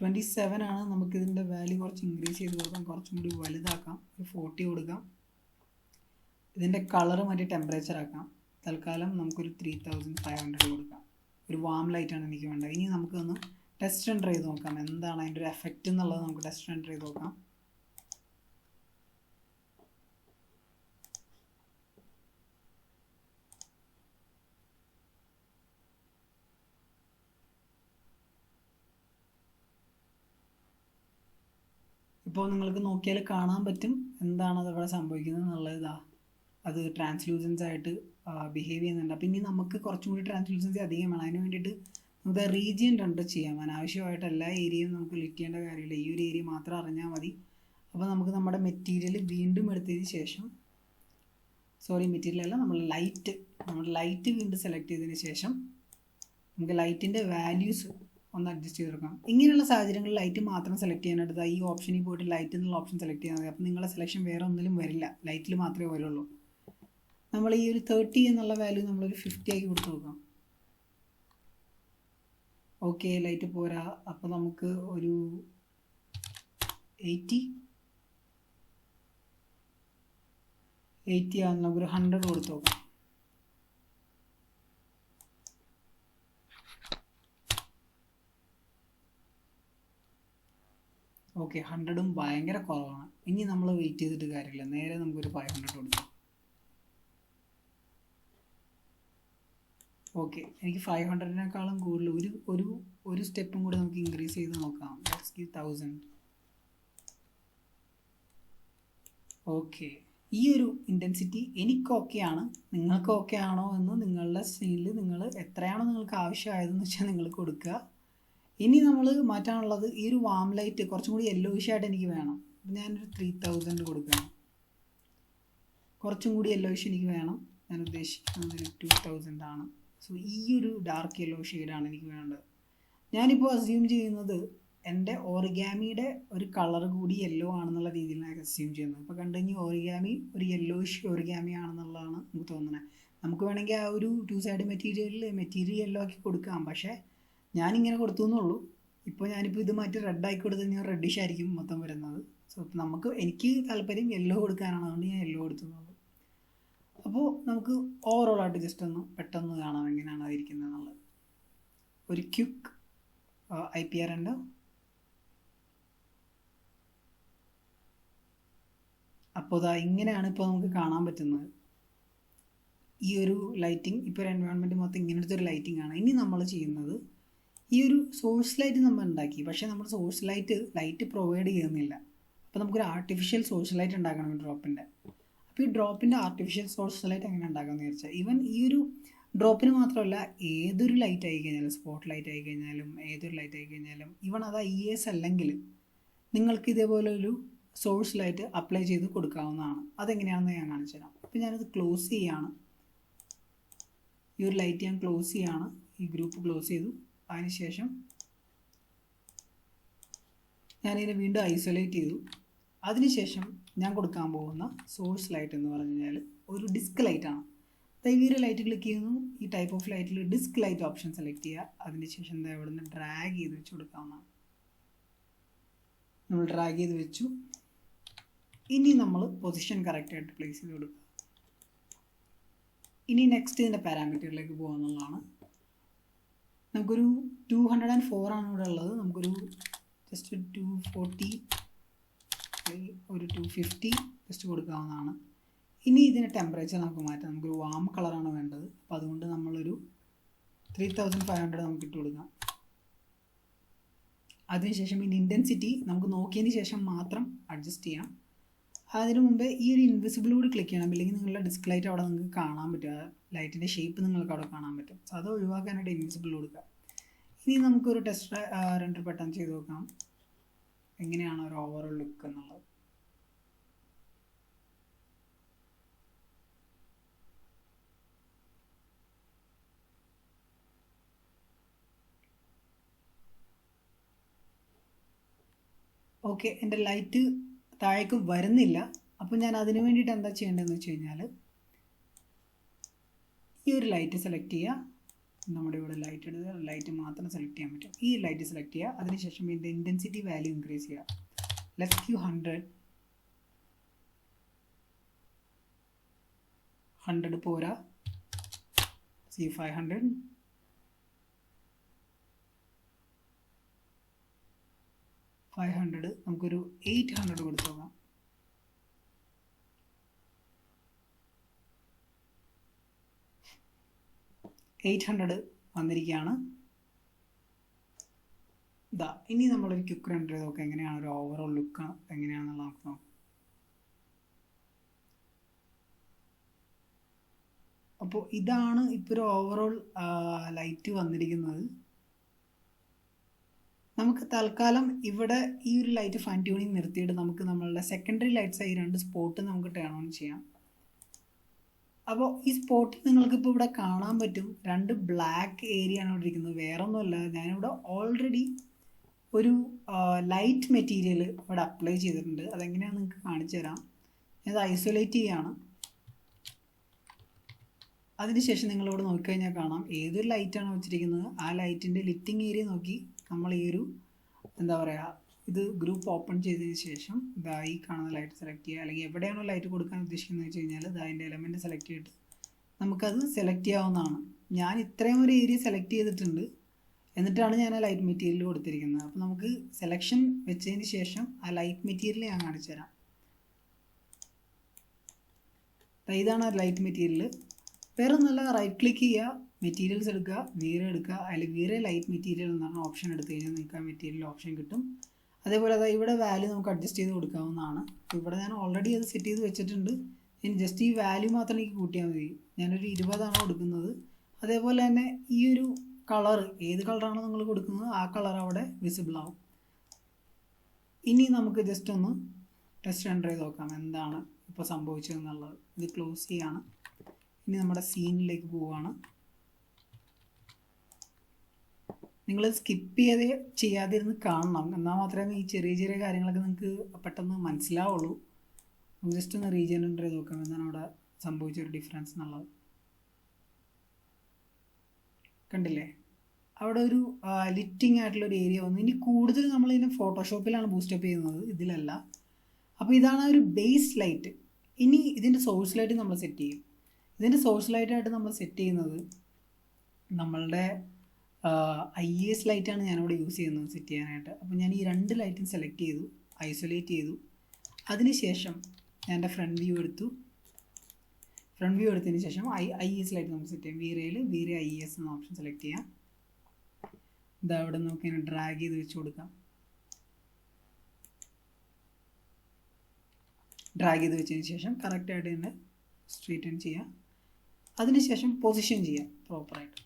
Speaker 1: 27 ആണ്. നമുക്കിതിൻ്റെ വാല്യൂ കുറച്ച് ഇൻക്രീസ് ചെയ്ത് കൊടുക്കാം, കുറച്ചും കൂടി വലുതാക്കാം, ഒരു 40 കൊടുക്കാം. ഇതിൻ്റെ കളറ് മറ്റേ ടെമ്പറേച്ചർ ആക്കാം. തൽക്കാലം നമുക്കൊരു 3500 കൊടുക്കാം. ഒരു വാം ലൈറ്റാണ് എനിക്ക് വേണ്ടത്. ഇനി നമുക്കൊന്ന് ടെസ്റ്റ് റൺ ചെയ്ത് നോക്കാം, എന്താണ് അതിൻ്റെ ഒരു എഫക്റ്റ് എന്നുള്ളത് നമുക്ക് ടെസ്റ്റ് റൺ ചെയ്ത് നോക്കാം. ഇപ്പോൾ നിങ്ങൾക്ക് നോക്കിയാൽ കാണാൻ പറ്റും എന്താണ് അതവിടെ സംഭവിക്കുന്നത് എന്നുള്ളത്. അത് ട്രാൻസ്ലൂസൻസ് ആയിട്ട് ബിഹേവ് ചെയ്യുന്നുണ്ട്. അപ്പോൾ ഇനി നമുക്ക് കുറച്ചും കൂടി ട്രാൻസ്ലൂസൻസി അധികം വേണം. അതിന് വേണ്ടിയിട്ട് നമുക്ക് റീജിയൻ രണ്ടോ ചെയ്യാം. അനാവശ്യമായിട്ട് എല്ലാ ഏരിയയും നമുക്ക് ലിറ്റ് ചെയ്യേണ്ട കാര്യമില്ല, ഈ ഒരു ഏരിയ മാത്രം അറിഞ്ഞാൽ മതി. അപ്പോൾ നമുക്ക് നമ്മുടെ മെറ്റീരിയൽ വീണ്ടും എടുത്തതിന് ശേഷം, മെറ്റീരിയൽ അല്ല, നമ്മുടെ ലൈറ്റ് വീണ്ടും സെലക്ട് ചെയ്തതിന് ശേഷം നമുക്ക് ലൈറ്റിൻ്റെ വാല്യൂസ് ഒന്ന് അഡ്ജസ്റ്റ് ചെയ്ത് കൊടുക്കാം. ഇങ്ങനെയുള്ള സാഹചര്യങ്ങളിൽ ലൈറ്റ് മാത്രം സെലക്ട് ചെയ്യാനായിട്ട് ഈ ഓപ്ഷനിൽ പോയിട്ട് ലൈറ്റ് എന്നുള്ള ഓപ്ഷൻ സെലക്ട് ചെയ്യാൻ മതി. അപ്പോൾ നിങ്ങളുടെ സെലക്ഷൻ വേറെ ഒന്നിലും വരില്ല, ലൈറ്റിൽ മാത്രമേ വരുള്ളൂ. നമ്മൾ ഈ ഒരു 30 എന്നുള്ള വാല്യൂ നമ്മളൊരു 50 ആക്കി കൊടുത്ത് നോക്കാം. ഓക്കെ, ലൈറ്റ് പോരാ. അപ്പോൾ നമുക്ക് ഒരു 80 ആണ്, നമുക്കൊരു 100 കൊടുത്ത് നോക്കാം. ഓക്കെ, 100ഉം ഭയങ്കര കുറവാണ്. ഇനി നമ്മൾ വെയിറ്റ് ചെയ്തിട്ട് കാര്യമില്ല, നേരെ നമുക്കൊരു 500 കൊടുക്കാം. ഓക്കെ, എനിക്ക് 500-നേക്കാളും കൂടുതൽ ഒരു സ്റ്റെപ്പും കൂടി നമുക്ക് ഇൻക്രീസ് ചെയ്ത് നോക്കാം. 1000. ഓക്കെ, ഈ ഒരു ഇൻറ്റൻസിറ്റി എനിക്ക് ഓക്കെയാണ്. നിങ്ങൾക്ക് ഓക്കെ ആണോ എന്ന് നിങ്ങളുടെ സീനിൽ നിങ്ങൾ എത്രയാണോ നിങ്ങൾക്ക് ആവശ്യമായതെന്ന് വെച്ചാൽ നിങ്ങൾ കൊടുക്കുക. ഇനി നമ്മൾ മാറ്റാനുള്ളത് ഈ ഒരു വാം ലൈറ്റ് കുറച്ചും കൂടി യെല്ലോയിഷ് ആയിട്ട് എനിക്ക് വേണം. അപ്പം ഞാനൊരു 3000 കൊടുക്കണം. കുറച്ചും കൂടി യെല്ലോയിഷ് എനിക്ക് വേണം. ഞാൻ ഉദ്ദേശിക്കുന്നത് ഒരു 2000 ആണ്. സോ ഈ ഒരു ഡാർക്ക് യെല്ലോ ഷെയ്ഡാണ് എനിക്ക് വേണ്ടത്. ഞാനിപ്പോൾ അസ്യൂം ചെയ്യുന്നത് എൻ്റെ ഓറിഗാമിയുടെ ഒരു കളർ കൂടി യെല്ലോ ആണെന്നുള്ള രീതിയിലാണ് അസ്യൂം ചെയ്യുന്നത്. ഇപ്പോൾ കണ്ടു കഴിഞ്ഞാൽ ഓറിഗാമി ഒരു യെല്ലോയിഷ് ഓറിഗാമി ആണെന്നുള്ളതാണ് നമുക്ക് തോന്നുന്നത്. നമുക്ക് വേണമെങ്കിൽ ആ ഒരു 2 സൈഡ് മെറ്റീരിയൽ യെല്ലോ ആക്കി കൊടുക്കാം, പക്ഷേ ഞാനിങ്ങനെ കൊടുത്തു എന്നുള്ളൂ. ഇപ്പോൾ ഞാനിപ്പോൾ ഇത് മാറ്റി റെഡ് ആക്കി കൊടുത്തു കഴിഞ്ഞാൽ റെഡിഷ് ആയിരിക്കും മൊത്തം വരുന്നത്. സോ എനിക്ക് താല്പര്യം യെല്ലോ കൊടുക്കാനാണ്, അതുകൊണ്ട് ഞാൻ യെല്ലോ കൊടുത്തുന്നുള്ളൂ. അപ്പോൾ നമുക്ക് ഓവറോളായിട്ട് ജസ്റ്റ് ഒന്ന് പെട്ടെന്ന് കാണാം എങ്ങനെയാണ് അതിരിക്കുന്നത് എന്നുള്ളത്. ഒരു ക്വിക്ക് IPR ഉണ്ട്. അപ്പോൾ ഇങ്ങനെയാണ് ഇപ്പോൾ നമുക്ക് കാണാൻ പറ്റുന്നത്. ഈ ഒരു ലൈറ്റിംഗ്, ഇപ്പോൾ ഒരു എൻവയോൺമെൻറ്റ് മൊത്തം ഇങ്ങനത്തെ ഒരു ലൈറ്റിംഗ് ആണ്. ഇനി നമ്മൾ ചെയ്യുന്നത് ഈ ഒരു സോഴ്സ് ലൈറ്റ് നമ്മൾ ഉണ്ടാക്കി, പക്ഷേ നമ്മൾ സോഴ്സ് ലൈറ്റ് പ്രൊവൈഡ് ചെയ്യുന്നില്ല. അപ്പോൾ നമുക്കൊരു ആർട്ടിഫിഷ്യൽ സോഴ്സ് ലൈറ്റ് ഉണ്ടാക്കണം ഡ്രോപ്പിൻ്റെ. അപ്പോൾ ഈ ഡ്രോപ്പിൻ്റെ ആർട്ടിഫിഷ്യൽ സോഴ്സ് ലൈറ്റ് എങ്ങനെ ഉണ്ടാക്കാമെന്ന് വിചാരിച്ചാൽ, ഈവൻ ഈ ഒരു ഡ്രോപ്പിന് മാത്രമല്ല, ഏതൊരു ലൈറ്റ് ആയി കഴിഞ്ഞാലും, സ്പോട്ട് ലൈറ്റ് ആയി കഴിഞ്ഞാലും, ഏതൊരു ലൈറ്റ് ആയി കഴിഞ്ഞാലും, ഈവൻ അത് IES അല്ലെങ്കിൽ നിങ്ങൾക്ക് ഇതേപോലെ ഒരു സോഴ്സ് ലൈറ്റ് അപ്ലൈ ചെയ്ത് കൊടുക്കാവുന്നതാണ്. അതെങ്ങനെയാണെന്ന് ഞാൻ കാണിച്ചു തരാം. അപ്പോൾ ഞാനത് ക്ലോസ് ചെയ്യാണ്. ഈ ഒരു ലൈറ്റ് ഞാൻ ക്ലോസ് ചെയ്യാണ്. ഈ ഗ്രൂപ്പ് ക്ലോസ് ചെയ്തു. അതിനുശേഷം ഞാനിതിനെ വീണ്ടും ഐസൊലേറ്റ് ചെയ്തു. അതിനുശേഷം ഞാൻ കൊടുക്കാൻ പോകുന്ന സോഴ്സ് ലൈറ്റ് എന്ന് പറഞ്ഞു കഴിഞ്ഞാൽ ഒരു ഡിസ്ക് ലൈറ്റാണ്. ഈ ഒരു ലൈറ്റ് ക്ലിക്ക് ചെയ്യുന്നു. ഈ ടൈപ്പ് ഓഫ് ലൈറ്റിൽ ഡിസ്ക് ലൈറ്റ് ഓപ്ഷൻ സെലക്ട് ചെയ്യുക. അതിനുശേഷം ഇവിടെ നിന്ന് ഡ്രാഗ് ചെയ്ത് വെച്ച് കൊടുക്കാവുന്നതാണ്. നമ്മൾ ഡ്രാഗ് ചെയ്ത് വെച്ചു. ഇനി നമ്മൾ പൊസിഷൻ കറക്റ്റായിട്ട് പ്ലേസ് ചെയ്ത് കൊടുക്കുക. ഇനി നെക്സ്റ്റ് ഇതിൻ്റെ പാരാമീറ്ററിലേക്ക് പോകുന്നതാണ്. നമുക്കൊരു 204 ആണ് ഇവിടെ ഉള്ളത്. നമുക്കൊരു ജസ്റ്റ് 240, ഒരു 250 ജസ്റ്റ് കൊടുക്കാവുന്നതാണ്. ഇനി ഇതിൻ്റെ ടെമ്പറേച്ചർ നമുക്ക് മാറ്റാം. നമുക്കൊരു വാം കളറാണ് വേണ്ടത്. അപ്പോൾ അതുകൊണ്ട് നമ്മളൊരു 3500 നമുക്ക് ഇട്ട് കൊടുക്കാം. അതിനുശേഷം ഇതിൻ്റെ ഇൻറ്റൻസിറ്റി നമുക്ക് നോക്കിയതിന് ശേഷം മാത്രം അഡ്ജസ്റ്റ് ചെയ്യാം. അതിന് മുമ്പേ ഈ ഒരു ഇൻവിസിബിൾ കൂടി ക്ലിക്ക് ചെയ്യണം, ഇല്ലെങ്കിൽ നിങ്ങളുടെ ഡിസ്ക് ലൈറ്റ് അവിടെ നിങ്ങൾക്ക് കാണാൻ പറ്റും. ലൈറ്റിൻ്റെ ഷേപ്പ് നിങ്ങൾക്ക് അവിടെ കാണാൻ പറ്റും. സോ അത് ഒഴിവാക്കാനായിട്ട് ഇൻവിസിബിൾ കൊടുക്കുക. ഇനി നമുക്കൊരു ടെസ്റ്റ് റെൻഡർ പെട്ടെന്ന് ചെയ്ത് നോക്കാം എങ്ങനെയാണ് ഒരു ഓവറോൾ ലുക്ക് എന്നുള്ളത്. ഓക്കെ, എൻ്റെ ലൈറ്റ് താഴേക്ക് വരുന്നില്ല. അപ്പോൾ ഞാൻ അതിന് വേണ്ടിയിട്ട് എന്താ ചെയ്യേണ്ടതെന്ന് വെച്ച് കഴിഞ്ഞാൽ ഈ ഒരു ലൈറ്റ് സെലക്ട് ചെയ്യുക. നമ്മുടെ ഇവിടെ ലൈറ്റ് എടുത്ത് ലൈറ്റ് മാത്രം സെലക്ട് ചെയ്യാൻ പറ്റും. ഈ ലൈറ്റ് സെലക്ട് ചെയ്യുക. അതിനുശേഷം ഇതിൻ്റെ ഇൻറ്റൻസിറ്റി വാല്യൂ ഇൻക്രീസ് ചെയ്യുക. ലെറ്റ്സ് ക്യൂ 100 പോരാ, സി 500. നമുക്കൊരു 800 കൊടുത്തു നോക്കാം. $800 വന്നിരിക്കുകയാണ്. ഇതാ, ഇനി നമ്മളൊരു ക്വിക്ക് റെൻഡർ ചെയ്ത് നോക്കാം എങ്ങനെയാണ് ഒരു ഓവറോൾ ലുക്ക് എങ്ങനെയാണെന്നുള്ള നമുക്ക് നോക്കാം. അപ്പോൾ ഇതാണ് ഇപ്പോൾ ഒരു ഓവറോൾ ലൈറ്റ് വന്നിരിക്കുന്നത്. നമുക്ക് തൽക്കാലം ഇവിടെ ഈ ഒരു ലൈറ്റ് ഫൈൻ ട്യൂണിങ് നിർത്തിയിട്ട് നമുക്ക് നമ്മളുടെ സെക്കൻഡറി ലൈറ്റ്സ് ആയി 2 സ്പോട്ട് നമുക്ക് ടേൺ ഓൺ ചെയ്യാം. അപ്പോൾ ഈ സ്പോട്ടിൽ നിങ്ങൾക്കിപ്പോൾ ഇവിടെ കാണാൻ പറ്റും 2 ബ്ലാക്ക് ഏരിയ ആണ് ഇവിടെ ഇരിക്കുന്നത്. വേറെ ഒന്നുമല്ല, ഞാനിവിടെ ഓൾറെഡി ഒരു ലൈറ്റ് മെറ്റീരിയൽ ഇവിടെ അപ്ലൈ ചെയ്തിട്ടുണ്ട്. അതെങ്ങനെയാണെന്ന് നിങ്ങൾക്ക് കാണിച്ചു തരാം. ഇത് ഐസൊലേറ്റ് ചെയ്യുകയാണ്. അതിനുശേഷം നിങ്ങളിവിടെ നോക്കിക്കഴിഞ്ഞാൽ കാണാം ഏതൊരു ലൈറ്റാണ് വെച്ചിരിക്കുന്നത് ആ ലൈറ്റിൻ്റെ ലിറ്റിംഗ് ഏരിയ നോക്കി നമ്മൾ ഈ ഒരു എന്താ പറയുക ഇത് ഗ്രൂപ്പ് ഓപ്പൺ ചെയ്തതിന് ശേഷം ഇതാ ഈ കാണുന്ന ലൈറ്റ് സെലക്ട് ചെയ്യുക. അല്ലെങ്കിൽ എവിടെയാണോ ലൈറ്റ് കൊടുക്കാൻ ഉദ്ദേശിക്കുന്നത് വെച്ച് കഴിഞ്ഞാൽ ഇതാ അതിൻ്റെ എലമെൻറ്റ് സെലക്ട് ചെയ്തിട്ട് നമുക്കത് സെലക്ട് ചെയ്യാവുന്നതാണ്. ഞാൻ ഇത്രയും ഒരു ഏരിയ സെലക്ട് ചെയ്തിട്ടുണ്ട്, എന്നിട്ടാണ് ഞാൻ ആ ലൈറ്റ് മെറ്റീരിയൽ കൊടുത്തിരിക്കുന്നത്. അപ്പോൾ നമുക്ക് സെലക്ഷൻ വെച്ചതിന് ശേഷം ആ ലൈറ്റ് മെറ്റീരിയൽ ഞാൻ കാണിച്ചു തരാം. ഇതാണ് ആ ലൈറ്റ് മെറ്റീരിയൽ. വേറെ ഒന്നുമല്ല, റൈറ്റ് ക്ലിക്ക് ചെയ്യുക, മെറ്റീരിയൽസ് എടുക്കുക, വീറെ എടുക്കുക. അതിൽ വീറെ ലൈറ്റ് മെറ്റീരിയൽ എന്നാണ് ഓപ്ഷൻ എടുത്തു കഴിഞ്ഞാൽ നിങ്ങൾക്ക് ആ മെറ്റീരിയൽ ഓപ്ഷൻ കിട്ടും. അതേപോലെ അതായത് ഇവിടെ വാല്യൂ നമുക്ക് അഡ്ജസ്റ്റ് ചെയ്ത് കൊടുക്കാവുന്നതാണ്. ഇവിടെ ഞാൻ ഓൾറെഡി അത് സെറ്റ് ചെയ്ത് വെച്ചിട്ടുണ്ട്. ഇനി ജസ്റ്റ് ഈ വാല്യൂ മാത്രം എനിക്ക് കൂട്ടിയാൽ മതി. ഞാനൊരു 20 ആണ് കൊടുക്കുന്നത്. അതേപോലെ തന്നെ ഈ ഒരു കളർ ഏത് കളറാണോ നിങ്ങൾ കൊടുക്കുന്നത് ആ കളർ അവിടെ വിസിബിൾ ആവും. ഇനി നമുക്ക് ജസ്റ്റ് ഒന്ന് ടെസ്റ്റ് റെൻഡർ ചെയ്ത് നോക്കാം എന്താണ് ഇപ്പോൾ സംഭവിച്ചതെന്നുള്ളത്. ഇത് ക്ലോസ് ചെയ്യാണ്. ഇനി നമ്മുടെ സീനിലേക്ക് പോവുകയാണ്. നിങ്ങൾ സ്കിപ്പ് ചെയ്യാതിരുന്ന് കാണണം, എന്നാൽ മാത്രമേ ഈ ചെറിയ ചെറിയ കാര്യങ്ങളൊക്കെ നിങ്ങൾക്ക് പെട്ടെന്ന് മനസ്സിലാവുള്ളൂ. ജസ്റ്റ് ഒന്ന് റീജനറേറ്റ് ചെയ്ത് നോക്കാം എന്താണ് അവിടെ സംഭവിച്ചൊരു ഡിഫറൻസ് എന്നുള്ളത്. കണ്ടില്ലേ, അവിടെ ഒരു ലിറ്റിംഗ് ആയിട്ടുള്ളൊരു ഏരിയ വന്നു. ഇനി കൂടുതൽ നമ്മളിതിനെ ഫോട്ടോഷോപ്പിലാണ് ബൂസ്റ്റപ്പ് ചെയ്യുന്നത്, ഇതിലല്ല. അപ്പോൾ ഇതാണ് ഒരു ബേസ് ലൈറ്റ്. ഇനി ഇതിൻ്റെ സോഴ്സ് ലൈറ്റ് നമ്മൾ സെറ്റ് ചെയ്യും. ഇതിൻ്റെ സോഴ്സ് ലൈറ്റായിട്ട് നമ്മൾ സെറ്റ് ചെയ്യുന്നത് നമ്മളുടെ IES ലൈറ്റാണ് ഞാനിവിടെ യൂസ് ചെയ്യുന്നത് സെറ്റ് ചെയ്യാനായിട്ട്. അപ്പോൾ ഞാൻ ഈ 2 ലൈറ്റും സെലക്ട് ചെയ്തു, ഐസൊലേറ്റ് ചെയ്തു. അതിനുശേഷം ഞാൻ എൻ്റെ ഫ്രണ്ട് വ്യൂ എടുത്തതിന് ശേഷം IES ലൈറ്റ് നമുക്ക് സെറ്റ് ചെയ്യാം. വീരെ IES എന്ന ഓപ്ഷൻ സെലക്ട് ചെയ്യാം. ഇതാ അവിടെ നമുക്ക് ഇങ്ങനെ ഡ്രാഗ് ചെയ്ത് വെച്ച് കൊടുക്കാം. ഡ്രാഗ് ചെയ്ത് വെച്ചതിന് ശേഷം കറക്റ്റായിട്ട് തന്നെ സ്ട്രെയിറ്റൻ ചെയ്യാം. അതിനുശേഷം പൊസിഷൻ ചെയ്യാം, പ്രോപ്പറായിട്ട്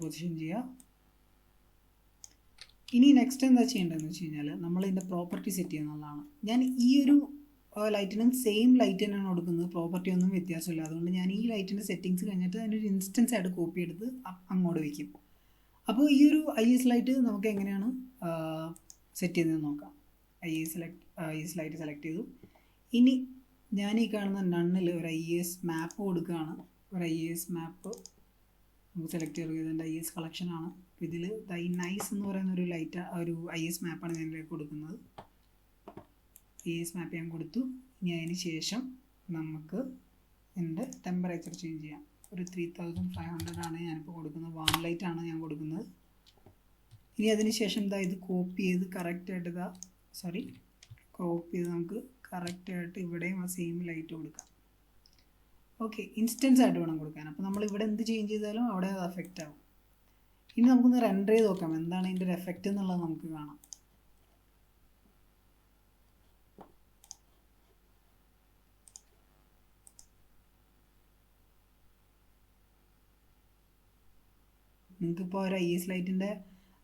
Speaker 1: പൊസിഷൻ ചെയ്യുക. ഇനി നെക്സ്റ്റ് എന്താ ചെയ്യേണ്ടതെന്ന് വെച്ച് കഴിഞ്ഞാൽ നമ്മളിതിൻ്റെ പ്രോപ്പർട്ടി സെറ്റ് ചെയ്യുന്നതാണ്. ഞാൻ ഈ ഒരു ലൈറ്റിനും സെയിം ലൈറ്റ് തന്നെയാണ് കൊടുക്കുന്നത്, പ്രോപ്പർട്ടി ഒന്നും വ്യത്യാസമില്ല. അതുകൊണ്ട് ഞാൻ ഈ ലൈറ്റിൻ്റെ സെറ്റിങ്സ് കഴിഞ്ഞിട്ട് അതിനൊരു ഇൻസ്റ്റൻസ് ആയിട്ട് കോപ്പി എടുത്ത് അങ്ങോട്ട് വയ്ക്കും. അപ്പോൾ ഈ ഒരു IES ലൈറ്റ് നമുക്ക് എങ്ങനെയാണ് സെറ്റ് ചെയ്തതെന്ന് നോക്കാം. IES ലൈറ്റ് സെലക്ട് ചെയ്തു. ഇനി ഞാൻ ഈ കാണുന്ന നണ്ണിൽ ഒരു IES മാപ്പ് കൊടുക്കുകയാണ്. ഒരു IES മാപ്പ് നമുക്ക് സെലക്ട് ചെയ്ത് ഇതിൻ്റെ IES കളക്ഷനാണ്. അപ്പോൾ ഇതിൽ ഈ നൈസ് എന്ന് പറയുന്ന ഒരു ഒരു IES മാപ്പാണ് ഞാൻ കൊടുക്കുന്നത്. IES മാപ്പ് ഞാൻ കൊടുത്തു. ഇനി അതിന് ശേഷം നമുക്ക് ഇതിൻ്റെ ടെമ്പറേച്ചർ ചേഞ്ച് ചെയ്യാം. ഒരു 3500 ആണ് ഞാനിപ്പോൾ കൊടുക്കുന്നത്. വാം ലൈറ്റ് ആണ് ഞാൻ കൊടുക്കുന്നത്. ഇനി അതിന് ശേഷം ഇത് കോപ്പി ചെയ്ത് കറക്റ്റായിട്ട് കോപ്പി ചെയ്ത് നമുക്ക് കറക്റ്റായിട്ട് ഇവിടെയും ആ സെയിം ലൈറ്റ് കൊടുക്കാം. ഓക്കെ, ഇൻസ്റ്റൻസ് ആയിട്ട് വേണം കൊടുക്കാൻ. അപ്പോൾ നമ്മൾ ഇവിടെ എന്ത് ചേഞ്ച് ചെയ്താലും അവിടെ അത് എഫക്റ്റ് ആവും. ഇനി നമുക്കൊന്ന് റെൻഡർ ചെയ്ത് നോക്കാം എന്താണ് ഇതിൻ്റെ ഒരു എഫക്റ്റ് എന്നുള്ളത് നമുക്ക് കാണാം. നിങ്ങൾക്കിപ്പോൾ ഒരു IES ലൈറ്റിൻ്റെ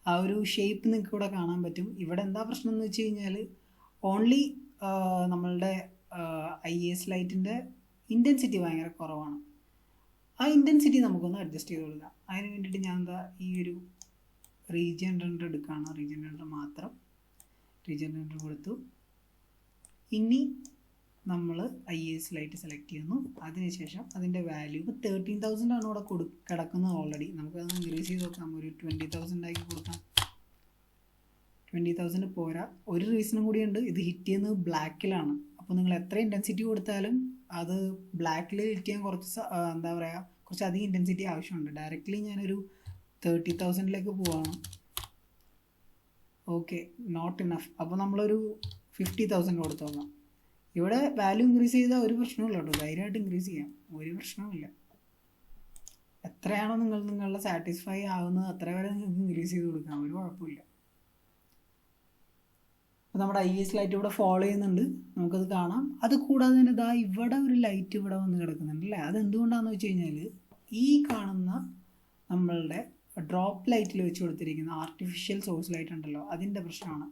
Speaker 1: ആ ഒരു ഷേപ്പ് നിങ്ങൾക്ക് ഇവിടെ കാണാൻ പറ്റും. ഇവിടെ എന്താ പ്രശ്നം എന്ന് വെച്ച് കഴിഞ്ഞാൽ ഓൺലി നമ്മളുടെ IES ലൈറ്റിൻ്റെ ഇൻറ്റൻസിറ്റി ഭയങ്കര കുറവാണ്. ആ ഇൻറ്റൻസിറ്റി നമുക്കൊന്ന് അഡ്ജസ്റ്റ് ചെയ്ത് കൊടുക്കാം. അതിന് വേണ്ടിയിട്ട് ഞാൻ ഈ ഒരു റീജിയൻ റെൻഡർ എടുക്കുകയാണ്. റീജിയൻ റെൻഡർ മാത്രം റീജിയൻ റെൻഡർ കൊടുത്തു. ഇനി നമ്മൾ IES ലൈറ്റ് സെലക്ട് ചെയ്യുന്നു. അതിനുശേഷം അതിൻ്റെ വാല്യൂ ഇപ്പോൾ 13,000 ആണ് ഇവിടെ കിടക്കുന്നത് ഓൾറെഡി. നമുക്കത് ഇൻക്രീസ് ചെയ്ത് നോക്കാം. ഒരു 20,000 ആക്കി കൊടുക്കാം. 20,000 പോരാ. ഒരു റീസണും കൂടിയുണ്ട്, ഇത് ഹിറ്റ് ചെയ്യുന്നത് ബ്ലാക്കിലാണ്. അപ്പോൾ നിങ്ങൾ എത്ര ഇൻറ്റൻസിറ്റി കൊടുത്താലും അത് ബ്ലാക്കിൽ ഹിറ്റ് ചെയ്യാൻ കുറച്ച് എന്താ പറയുക, കുറച്ച് അധികം ഇൻറ്റൻസിറ്റി ആവശ്യമുണ്ട്. ഡയറക്റ്റ്ലി ഞാനൊരു 30,000 പോവാണ്. Okay, not enough. അപ്പോൾ നമ്മളൊരു 50,000 കൊടുത്തു നോക്കാം. ഇവിടെ വാല്യൂ ഇൻക്രീസ് ചെയ്താൽ ഒരു പ്രശ്നമില്ല കേട്ടോ, ധൈര്യമായിട്ട് ഇൻക്രീസ് ചെയ്യാം, ഒരു പ്രശ്നവുമില്ല. എത്രയാണോ നിങ്ങളുടെ സാറ്റിസ്ഫൈ ആവുന്നത് അത്ര വരെ നിങ്ങൾക്ക് ഇൻക്രീസ് ചെയ്ത് കൊടുക്കാം, ഒരു കുഴപ്പമില്ല. അപ്പോൾ നമ്മുടെ IES ലൈറ്റ് ഇവിടെ ഫോളോ ചെയ്യുന്നുണ്ട്, നമുക്കത് കാണാം. അത് കൂടാതെ തന്നെ ഇതാ ഇവിടെ ഒരു ലൈറ്റ് ഇവിടെ വന്ന് കിടക്കുന്നുണ്ട് അല്ലേ. അതെന്തുകൊണ്ടാണെന്ന് വെച്ച് കഴിഞ്ഞാൽ ഈ കാണുന്ന നമ്മളുടെ ഡ്രോപ്പ് ലൈറ്റിൽ വെച്ച് കൊടുത്തിരിക്കുന്ന ആർട്ടിഫിഷ്യൽ സോഴ്സ് ലൈറ്റ് ഉണ്ടല്ലോ, അതിൻ്റെ പ്രശ്നമാണ്.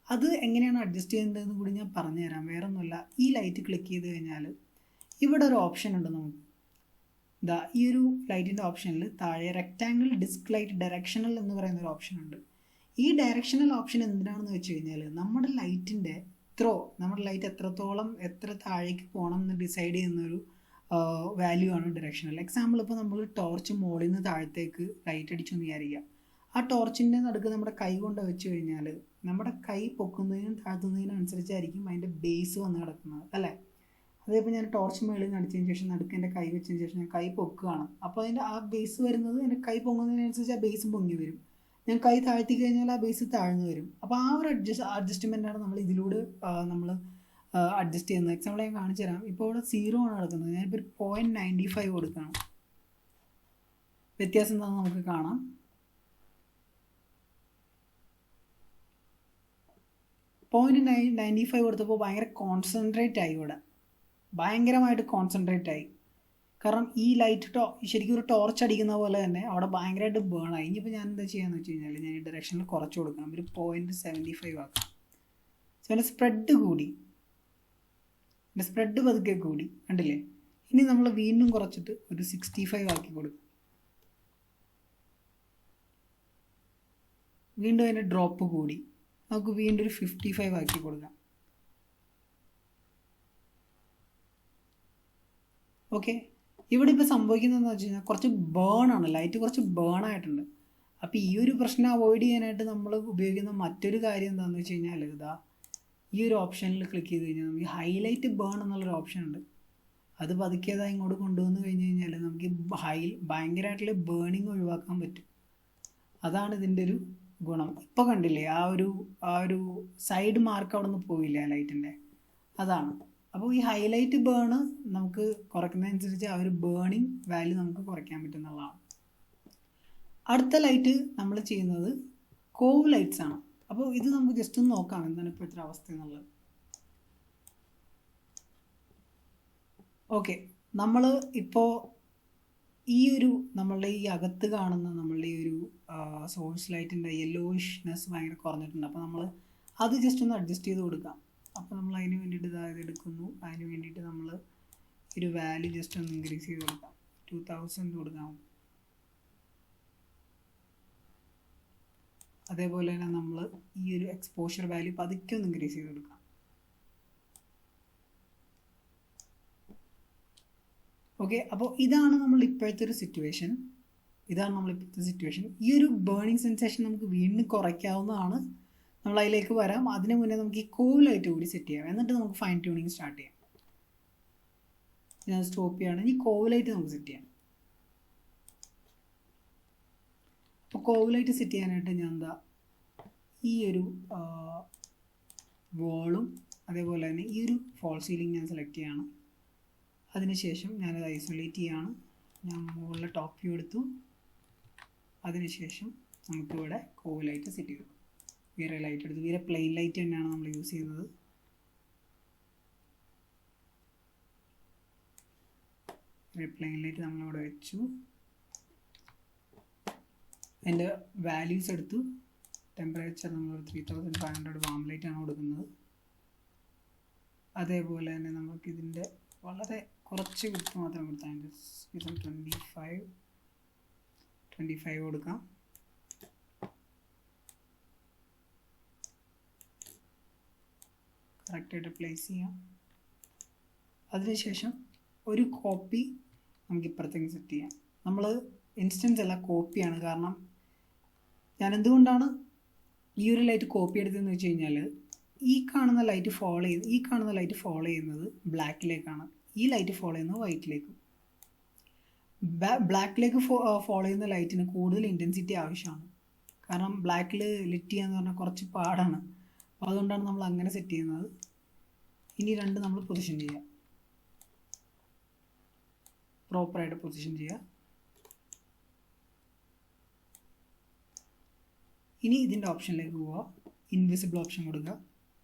Speaker 1: അത് എങ്ങനെയാണ് അഡ്ജസ്റ്റ് ചെയ്യേണ്ടതെന്ന് കൂടി ഞാൻ പറഞ്ഞുതരാം. വേറെ ഒന്നുമില്ല, ഈ ലൈറ്റ് ക്ലിക്ക് ചെയ്ത് കഴിഞ്ഞാൽ ഇവിടെ ഒരു ഓപ്ഷൻ ഉണ്ട് നമുക്ക്. ഇതാ ഈ ഒരു ലൈറ്റിൻ്റെ ഓപ്ഷനിൽ താഴെ റെക്റ്റാങ്കിൾ ഡിസ്ക് ലൈറ്റ് ഡയറക്ഷണൽ എന്ന് പറയുന്ന ഒരു ഓപ്ഷൻ ഉണ്ട്. ഈ ഡയറക്ഷണൽ ഓപ്ഷൻ എന്തിനാണെന്ന് വെച്ച് കഴിഞ്ഞാൽ നമ്മുടെ ലൈറ്റിൻ്റെ നമ്മുടെ ലൈറ്റ് എത്രത്തോളം എത്ര താഴേക്ക് പോകണം എന്ന് ഡിസൈഡ് ചെയ്യുന്നൊരു വാല്യൂ ആണ് ഡയറക്ഷണൽ. എക്സാമ്പിൾ ഇപ്പോൾ നമ്മൾ ടോർച്ച് മുകളിൽ നിന്ന് താഴത്തേക്ക് ലൈറ്റ് അടിച്ചു എന്ന് വിചാരിക്കുക. ആ ടോർച്ചിൻ്റെ നടുക്ക് നമ്മുടെ കൈ കൊണ്ട് വെച്ച് കഴിഞ്ഞാൽ നമ്മുടെ കൈ പൊക്കുന്നതിനും താഴ്ത്തുന്നതിനും അനുസരിച്ചായിരിക്കും അതിൻ്റെ ബേസ് വന്ന് കിടക്കുന്നത് അല്ലേ. അതേപോലെ ഞാൻ ടോർച്ച് മുകളിൽ നിന്ന് അടിച്ചതിന് ശേഷം നടുക്ക് എൻ്റെ കൈ വെച്ചതിന് ശേഷം ഞാൻ കൈ പൊക്കുകയാണ്. അപ്പോൾ അതിൻ്റെ ആ ബേസ് വരുന്നത് എൻ്റെ കൈ പൊങ്ങുന്നതിനനുസരിച്ച് ആ ബേസും പൊങ്ങി വരും. ഞാൻ കൈ താഴ്ത്തി കഴിഞ്ഞാൽ ആ ബേസ് താഴ്ന്നു വരും. അപ്പോൾ ആ ഒരു അഡ്ജസ്റ്റ്മെൻറ്റാണ് നമ്മൾ ഇതിലൂടെ നമ്മൾ അഡ്ജസ്റ്റ് ചെയ്യുന്നത്. എക്സാമ്പിൾ ഞാൻ കാണിച്ചു തരാം. ഇപ്പോൾ ഇവിടെ 0 ആണ് കിടക്കുന്നത്, ഞാനിപ്പോൾ ഒരു 0.95 കൊടുക്കണം. വ്യത്യാസം എന്താണെന്ന് നമുക്ക് കാണാം. .95 കൊടുത്തപ്പോൾ ഭയങ്കര കോൺസെൻട്രേറ്റ് ആയി, ഇവിടെ ഭയങ്കരമായിട്ട് കോൺസെൻട്രേറ്റ് ആയി. കാരണം ഈ ലൈറ്റ് ശരിക്കും ഒരു ടോർച്ച് അടിക്കുന്ന പോലെ തന്നെ അവിടെ ഭയങ്കരമായിട്ട് ബേൺ ആയി. ഇനിയിപ്പോൾ ഞാൻ എന്താ ചെയ്യാന്ന് വെച്ച് കഴിഞ്ഞാൽ ഞാൻ ഈ ഡയറക്ഷനിൽ കുറച്ച് കൊടുക്കണം, ഒരു 0.75 ആക്കാം. സോ എൻ്റെ സ്പ്രെഡ് കൂടി, എൻ്റെ സ്പ്രെഡ് പതുക്കെ കൂടി, കണ്ടില്ലേ. ഇനി നമ്മൾ വീണ്ടും കുറച്ചിട്ട് ഒരു 65 ആക്കി കൊടുക്കും. വീണ്ടും അതിൻ്റെ ഡ്രോപ്പ് കൂടി, നമുക്ക് വീണ്ടും ഒരു 55 ആക്കി കൊടുക്കാം. ഓക്കെ, ഇവിടെ ഇപ്പോൾ സംഭവിക്കുന്നതെന്ന് വെച്ച് കഴിഞ്ഞാൽ കുറച്ച് ബേൺ ആണ്, ലൈറ്റ് കുറച്ച് ബേൺ ആയിട്ടുണ്ട്. അപ്പോൾ ഈ ഒരു പ്രശ്നം അവോയ്ഡ് ചെയ്യാനായിട്ട് നമ്മൾ ഉപയോഗിക്കുന്ന മറ്റൊരു കാര്യം എന്താണെന്ന് വെച്ച് കഴിഞ്ഞാൽ ഇതാ ഈ ഒരു ഓപ്ഷനിൽ ക്ലിക്ക് ചെയ്ത് കഴിഞ്ഞാൽ നമുക്ക് ഹൈലൈറ്റ് ബേൺ എന്നുള്ളൊരു ഓപ്ഷൻ ഉണ്ട്. അത് പതുക്കിയതാ ഇങ്ങോട്ട് കൊണ്ടുവന്ന് കഴിഞ്ഞ് കഴിഞ്ഞാൽ നമുക്ക് ഭയങ്കരമായിട്ടുള്ള ബേണിങ് ഒഴിവാക്കാൻ പറ്റും. അതാണ് ഇതിൻ്റെ ഒരു ഗുണം. ഇപ്പോൾ കണ്ടില്ലേ ആ ഒരു സൈഡ് മാർക്ക് അവിടെ നിന്ന് പോയില്ല ആ ലൈറ്റിൻ്റെ, അതാണ്. അപ്പോൾ ഈ ഹൈലൈറ്റ് ബേണ് നമുക്ക് കുറയ്ക്കുന്നതനുസരിച്ച് ആ ഒരു ബേണിങ് വാല്യൂ നമുക്ക് കുറയ്ക്കാൻ പറ്റുന്നതാണ്. അടുത്ത ലൈറ്റ് നമ്മൾ ചെയ്യുന്നത് കോവ് ലൈറ്റ്സ് ആണ്. അപ്പോൾ ഇത് നമുക്ക് ജസ്റ്റ് ഒന്ന് നോക്കാം എന്താണ് ഇപ്പോഴത്തെ അവസ്ഥ എന്നുള്ളത്. ഓക്കെ, നമ്മൾ ഇപ്പോൾ ഈ ഒരു നമ്മളുടെ ഈ അകത്ത് കാണുന്ന നമ്മളുടെ ഈ ഒരു സോഴ്സ് ലൈറ്റിൻ്റെ യെല്ലോയിഷ്നെസ് ഭയങ്കര കുറഞ്ഞിട്ടുണ്ട്. അപ്പോൾ നമ്മൾ അത് ജസ്റ്റ് ഒന്ന് അഡ്ജസ്റ്റ് ചെയ്ത് കൊടുക്കാം. അപ്പോൾ നമ്മൾ അതിന് വേണ്ടിയിട്ട് ഇതായത് എടുക്കുന്നു. അതിന് വേണ്ടിയിട്ട് നമ്മൾ ഒരു വാല്യൂ ജസ്റ്റ് ഒന്ന് ഇൻക്രീസ് ചെയ്ത് കൊടുക്കാം, 2000 കൊടുക്കാം. അതേപോലെ തന്നെ നമ്മൾ ഈ ഒരു എക്സ്പോഷർ വാല്യൂ പതുക്കെ ഒന്ന് ഇൻക്രീസ് ചെയ്ത് കൊടുക്കാം. ഓക്കെ, അപ്പോൾ ഇതാണ് നമ്മൾ ഇപ്പോഴത്തെ ഒരു സിറ്റുവേഷൻ. ഈ ഒരു ബേണിംഗ് സെൻസേഷൻ നമുക്ക് വീണ്ടും കുറയ്ക്കാവുന്നതാണ്. നമ്മൾ അതിലേക്ക് വരാം. അതിന് മുന്നേ നമുക്ക് ഈ കോവ് ലൈറ്റ് കൂടി സെറ്റ് ചെയ്യാം, എന്നിട്ട് നമുക്ക് ഫൈൻ ട്യൂണിങ് സ്റ്റാർട്ട് ചെയ്യാം. ഞാൻ സ്റ്റോപ്പ് ചെയ്യുകയാണെങ്കിൽ കോവ് ലൈറ്റ് നമുക്ക് സെറ്റ് ചെയ്യാം. അപ്പോൾ കോവ് ലൈറ്റ് സെറ്റ് ചെയ്യാനായിട്ട് ഞാൻ എന്താ ഈ ഒരു വോളും അതേപോലെ തന്നെ ഈ ഒരു ഫോൾ സീലിംഗ് ഞാൻ സെലക്ട് ചെയ്യാണ്. അതിനുശേഷം ഞാനത് ഐസൊലേറ്റ് ചെയ്യാണ്. ഞാൻ മുകളിലെ ടോപ്പ് വ്യൂ എടുത്തു. അതിനുശേഷം നമുക്കിവിടെ കോവ് ലൈറ്റ് സെറ്റ് ചെയ്തു. വേറെ ലൈറ്റ് എടുത്തു, വേറെ പ്ലെയിൻ ലൈറ്റ് തന്നെയാണ് നമ്മൾ യൂസ് ചെയ്യുന്നത്. പ്ലെയിൻ ലൈറ്റ് നമ്മളിവിടെ വെച്ചു. അതിൻ്റെ വാല്യൂസ് എടുത്തു. ടെമ്പറേച്ചർ നമ്മൾ 3500 വാം ലൈറ്റ് ആണ് കൊടുക്കുന്നത്. അതേപോലെ തന്നെ നമുക്ക് ഇതിൻ്റെ വളരെ കുറച്ച് വിട്ട് മാത്രം കൊടുത്താൽ 25 കൊടുക്കാം. കറക്റ്റായിട്ട് പ്ലേസ് ചെയ്യാം. അതിനുശേഷം ഒരു കോപ്പി നമുക്ക് ഇപ്പുറത്തേക്ക് സെറ്റ് ചെയ്യാം. നമ്മൾ ഇൻസ്റ്റൻസ് അല്ല, കോപ്പിയാണ്. കാരണം ഞാൻ എന്തുകൊണ്ടാണ് ഈ ഒരു ലൈറ്റ് കോപ്പി എടുത്തതെന്ന് വെച്ച് കഴിഞ്ഞാൽ ഈ കാണുന്ന ലൈറ്റ് ഫോളോ ചെയ്യുന്നത് ബ്ലാക്കിലേക്കാണ്, ഈ ലൈറ്റ് ഫോളോ ചെയ്യുന്നത് വൈറ്റിലേക്കും. ബ്ലാക്കിലേക്ക് ഫോളോ ചെയ്യുന്ന ലൈറ്റിന് കൂടുതൽ ഇൻറ്റൻസിറ്റി ആവശ്യമാണ്. കാരണം ബ്ലാക്കിൽ ലിറ്റ് ചെയ്യാന്ന് പറഞ്ഞാൽ കുറച്ച് പാടാണ്. അപ്പോൾ അതുകൊണ്ടാണ് നമ്മൾ അങ്ങനെ സെറ്റ് ചെയ്യുന്നത്. ഇനി രണ്ട് നമ്മൾ പൊസിഷൻ ചെയ്യുക, പ്രോപ്പറായിട്ട് പൊസിഷൻ ചെയ്യുക. ഇനി ഇതിൻ്റെ ഓപ്ഷനിലേക്ക് പോവുക, ഇൻവിസിബിൾ ഓപ്ഷൻ കൊടുക്കുക.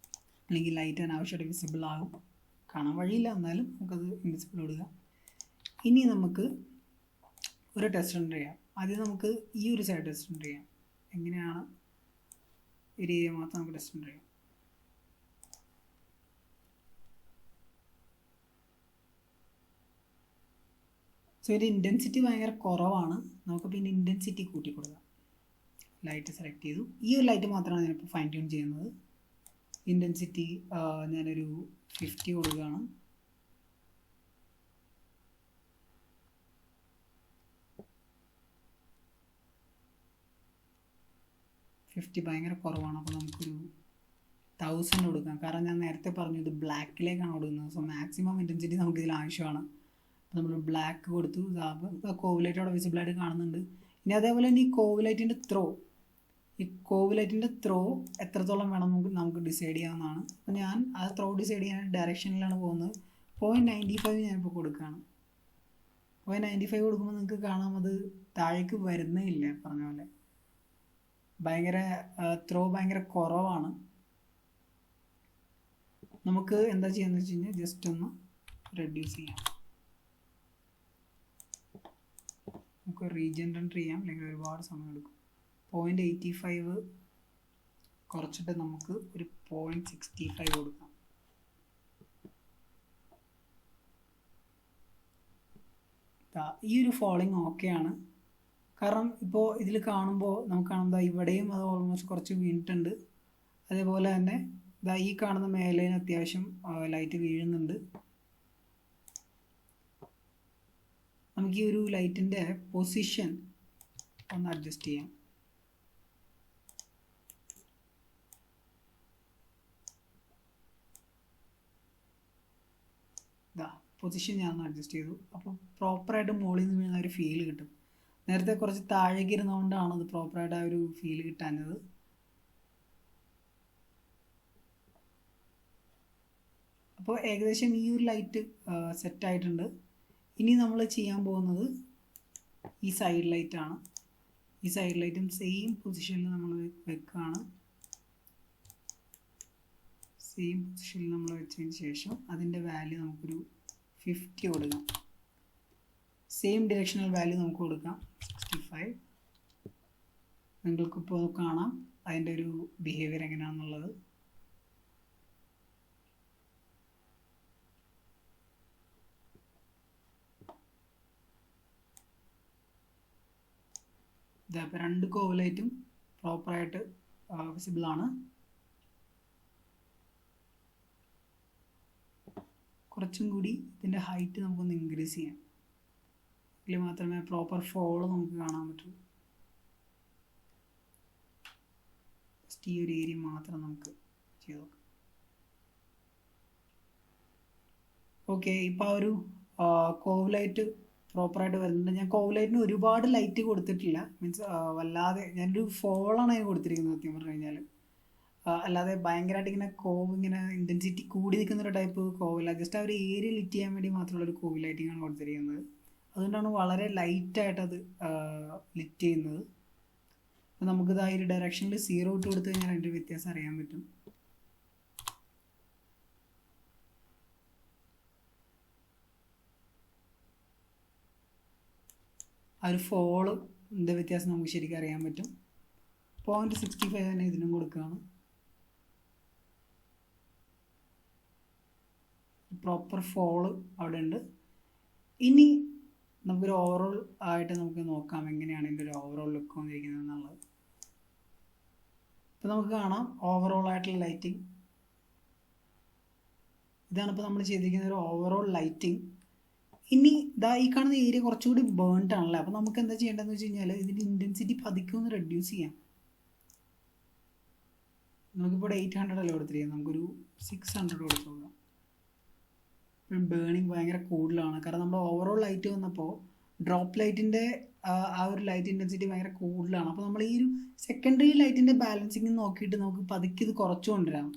Speaker 1: അല്ലെങ്കിൽ ലൈറ്റ് അനാവശ്യമായിട്ട് വിസിബിൾ ആകും, കാണാൻ വഴിയില്ല, എന്നാലും നമുക്കത് ഇൻവിസിബിൾ കൊടുക്കുക. ഇനി നമുക്ക് ഒരു ടെസ്റ്റ് റൺ ചെയ്യാം. ആദ്യം നമുക്ക് ഈ ഒരു സൈഡ് ടെസ്റ്റ് റൺ ചെയ്യാം. എങ്ങനെയാണ് ഒരു ഏരിയ മാത്രം നമുക്ക് ടെസ്റ്റ് റൺ ചെയ്യാം. സോ ഇതിൻ്റെ ഇൻറ്റൻസിറ്റി ഭയങ്കര കുറവാണ്. നമുക്ക് പിന്നെ ഇൻറ്റൻസിറ്റി കൂട്ടി കൊടുക്കാം. ലൈറ്റ് സെലക്ട് ചെയ്തു. ഈ ഒരു ലൈറ്റ് മാത്രമാണ് ഞാനിപ്പോൾ ഫൈൻ ട്യൂൺ ചെയ്യുന്നത്. ഇൻറ്റൻസിറ്റി ഞാനൊരു 50 കൊടുക്കുകയാണ്. ഭയങ്കര കുറവാണ്. അപ്പോൾ നമുക്കൊരു 1000 കൊടുക്കാം. കാരണം ഞാൻ നേരത്തെ പറഞ്ഞു ഇത് ബ്ലാക്കിലേക്കാണ് കൊടുക്കുന്നത്. സോ മാക്സിമം ഇൻറ്റൻസിറ്റി നമുക്ക് ഇതിൽ ആവശ്യമാണ്. അപ്പോൾ നമ്മൾ ബ്ലാക്ക് കൊടുത്തു. കോവ് ലൈറ്റ് അവിടെ വിസിബിളായിട്ട് കാണുന്നുണ്ട്. ഇനി അതേപോലെ തന്നെ ഈ കോവ് ലൈറ്റിൻ്റെ ത്രോ എത്രത്തോളം വേണം നമുക്ക് ഡിസൈഡ് ചെയ്യാവുന്നതാണ്. അപ്പോൾ ഞാൻ ആ ത്രോ ഡിസൈഡ് ചെയ്യാൻ ഡയറക്ഷനിലാണ് പോകുന്നത്. 0.95 ഞാനിപ്പോൾ കൊടുക്കുകയാണ്. 0.95 കൊടുക്കുമ്പോൾ നിങ്ങൾക്ക് കാണാം അത് താഴേക്ക് വരുന്നേ ഇല്ല. പറഞ്ഞ പോലെ ത്രോ ഭയങ്കര കുറവാണ്. നമുക്ക് എന്താ ചെയ്യാന്ന് വെച്ച് കഴിഞ്ഞാൽ ജസ്റ്റ് ഒന്ന് റെഡ്യൂസ് ചെയ്യാം. നമുക്ക് റീജിയൻ റെൻഡർ ചെയ്യാം, അല്ലെങ്കിൽ ഒരുപാട് സമയം എടുക്കും. 0.85 കുറച്ചിട്ട് നമുക്ക് ഒരു 0.65 കൊടുക്കാം. ഈ ഒരു ഫോളിങ് ഓക്കെയാണ്. കാരണം ഇപ്പോൾ ഇതിൽ കാണുമ്പോൾ നമുക്ക് കാണുമ്പോൾ ഇവിടെയും അത് ഓൾമോസ്റ്റ് കുറച്ച് വീണിട്ടുണ്ട്. അതേപോലെ തന്നെ ഈ കാണുന്ന മേലേന് അത്യാവശ്യം ലൈറ്റ് വീഴുന്നുണ്ട്. നമുക്ക് ഈ ഒരു ലൈറ്റിൻ്റെ പൊസിഷൻ ഒന്ന് അഡ്ജസ്റ്റ് ചെയ്യാം. പൊസിഷൻ ഞാൻ ഒന്ന് അഡ്ജസ്റ്റ് ചെയ്തു. അപ്പോൾ പ്രോപ്പറായിട്ട് മുകളിൽ നിന്ന് വീഴുന്ന ഒരു ഫീൽ കിട്ടും. നേരത്തെ കുറച്ച് താഴേക്ക് ഇരുന്നുകൊണ്ടാണ് അത് പ്രോപ്പറായിട്ട് ആ ഒരു ഫീൽ കിട്ടാഞ്ഞത്. അപ്പോൾ ഏകദേശം ഈ ഒരു ലൈറ്റ് സെറ്റായിട്ടുണ്ട്. ഇനി നമ്മൾ ചെയ്യാൻ പോകുന്നത് ഈ സൈഡ് ലൈറ്റാണ്. ഈ സൈഡ് ലൈറ്റും സെയിം പൊസിഷനിൽ നമ്മൾ വെക്കുകയാണ്. സെയിം പൊസിഷനിൽ നമ്മൾ വെച്ചതിന് ശേഷം അതിൻ്റെ വാല്യൂ നമുക്കൊരു 50 കൊടുക്കാം. സെയിം ഡിറക്ഷണൽ വാല്യൂ നമുക്ക് കൊടുക്കാം 65. നിങ്ങൾക്കിപ്പോൾ കാണാം അതിൻ്റെ ഒരു ബിഹേവിയർ എങ്ങനെയാണെന്നുള്ളത്. ഇതപ്പോൾ രണ്ട് കോവ് ലൈറ്റും പ്രോപ്പറായിട്ട് വിസിബിളാണ്. കുറച്ചും കൂടി ഇതിൻ്റെ ഹൈറ്റ് നമുക്കൊന്ന് ഇൻക്രീസ് ചെയ്യാം. ഇതിൽ മാത്രമേ പ്രോപ്പർ ഫോളോ നമുക്ക് കാണാൻ പറ്റൂ. ജസ്റ്റ് ഈ ഒരു ഏരിയ മാത്രം നമുക്ക് ചെയ്ത് നോക്കാം. ഓക്കെ, ഇപ്പോൾ ആ ഒരു കോവ് ലൈറ്റ് പ്രോപ്പറായിട്ട് വരുന്നുണ്ട്. ഞാൻ കോവ് ലൈറ്റിന് ഒരുപാട് ലൈറ്റ് കൊടുത്തിട്ടില്ല. മീൻസ് വല്ലാതെ ഞാനൊരു ഫോളാണ് അതിന് കൊടുത്തിരിക്കുന്നത് സത്യം പറഞ്ഞു കഴിഞ്ഞാൽ. അല്ലാതെ ഭയങ്കരമായിട്ട് ഇങ്ങനെ കോവ് ഇങ്ങനെ ഇൻറ്റൻസിറ്റി കൂടി നിൽക്കുന്ന ഒരു ടൈപ്പ് കോവില്ല. ജസ്റ്റ് ആ ഒരു ഏരിയ ലിറ്റ് ചെയ്യാൻ വേണ്ടി മാത്രമുള്ളൊരു കോവ് ലൈറ്റിങ്ങാണ് കൊടുത്തിരിക്കുന്നത്. അതുകൊണ്ടാണ് വളരെ ലൈറ്റായിട്ട് അത് ലിറ്റ് ചെയ്യുന്നത്. അപ്പോൾ നമുക്കിത് ആ ഒരു ഡയറക്ഷനിൽ 0 ഇട്ട് കൊടുത്തു കഴിഞ്ഞാൽ അതിൻ്റെ വ്യത്യാസം അറിയാൻ പറ്റും. ആ ഒരു ഫോളിൻ്റെ വ്യത്യാസം നമുക്ക് ശരിക്കും അറിയാൻ പറ്റും. 0.65 തന്നെ ഇതിനും കൊടുക്കുകയാണ്. പ്രോപ്പർ ഫോള് അവിടെ ഉണ്ട്. ഇനി നമുക്കൊരു ഓവറോൾ ആയിട്ട് നമുക്ക് നോക്കാം എങ്ങനെയാണ് ഇതിൻ്റെ ഒരു ഓവറോൾ ലുക്ക് വന്നിരിക്കുന്നത് എന്നുള്ളത്. ഇപ്പോൾ നമുക്ക് കാണാം ഓവറോൾ ആയിട്ടുള്ള ലൈറ്റിംഗ് ഇതാണ് ഇപ്പോൾ നമ്മൾ ചെയ്തിരിക്കുന്ന ഒരു ഓവറോൾ ലൈറ്റിംഗ്. ഇനി ഇതാ ഈ കാണുന്ന ഏരിയ കുറച്ചുകൂടി ബേൺഡ് ആണല്ലേ, അപ്പോൾ നമുക്ക് എന്താ ചെയ്യേണ്ടതെന്ന് വെച്ച് കഴിഞ്ഞാൽ ഇതിൻ്റെ ഇൻറ്റൻസിറ്റി പതുക്കെ ഒന്ന് റെഡ്യൂസ് ചെയ്യാം. നമുക്കിപ്പോൾ 800 അല്ല കൊടുത്തിരിക്കുന്നത്, നമുക്കൊരു 600 കൊടുത്തു നോക്കാം. ബേണിങ് ഭയങ്കര കൂടുതലാണ്, കാരണം നമ്മൾ ഓവറോൾ ലൈറ്റ് വന്നപ്പോൾ ഡ്രോപ്പ് ലൈറ്റിൻ്റെ ആ ഒരു ലൈറ്റ് ഇൻറ്റൻസിറ്റി ഭയങ്കര കൂടുതലാണ്. അപ്പോൾ നമ്മൾ ഈ ഒരു സെക്കൻഡറി ലൈറ്റിൻ്റെ ബാലൻസിങ് നോക്കിയിട്ട് നമുക്ക് പതുക്കെ ഇത് കുറച്ചു കൊണ്ടുവരാം.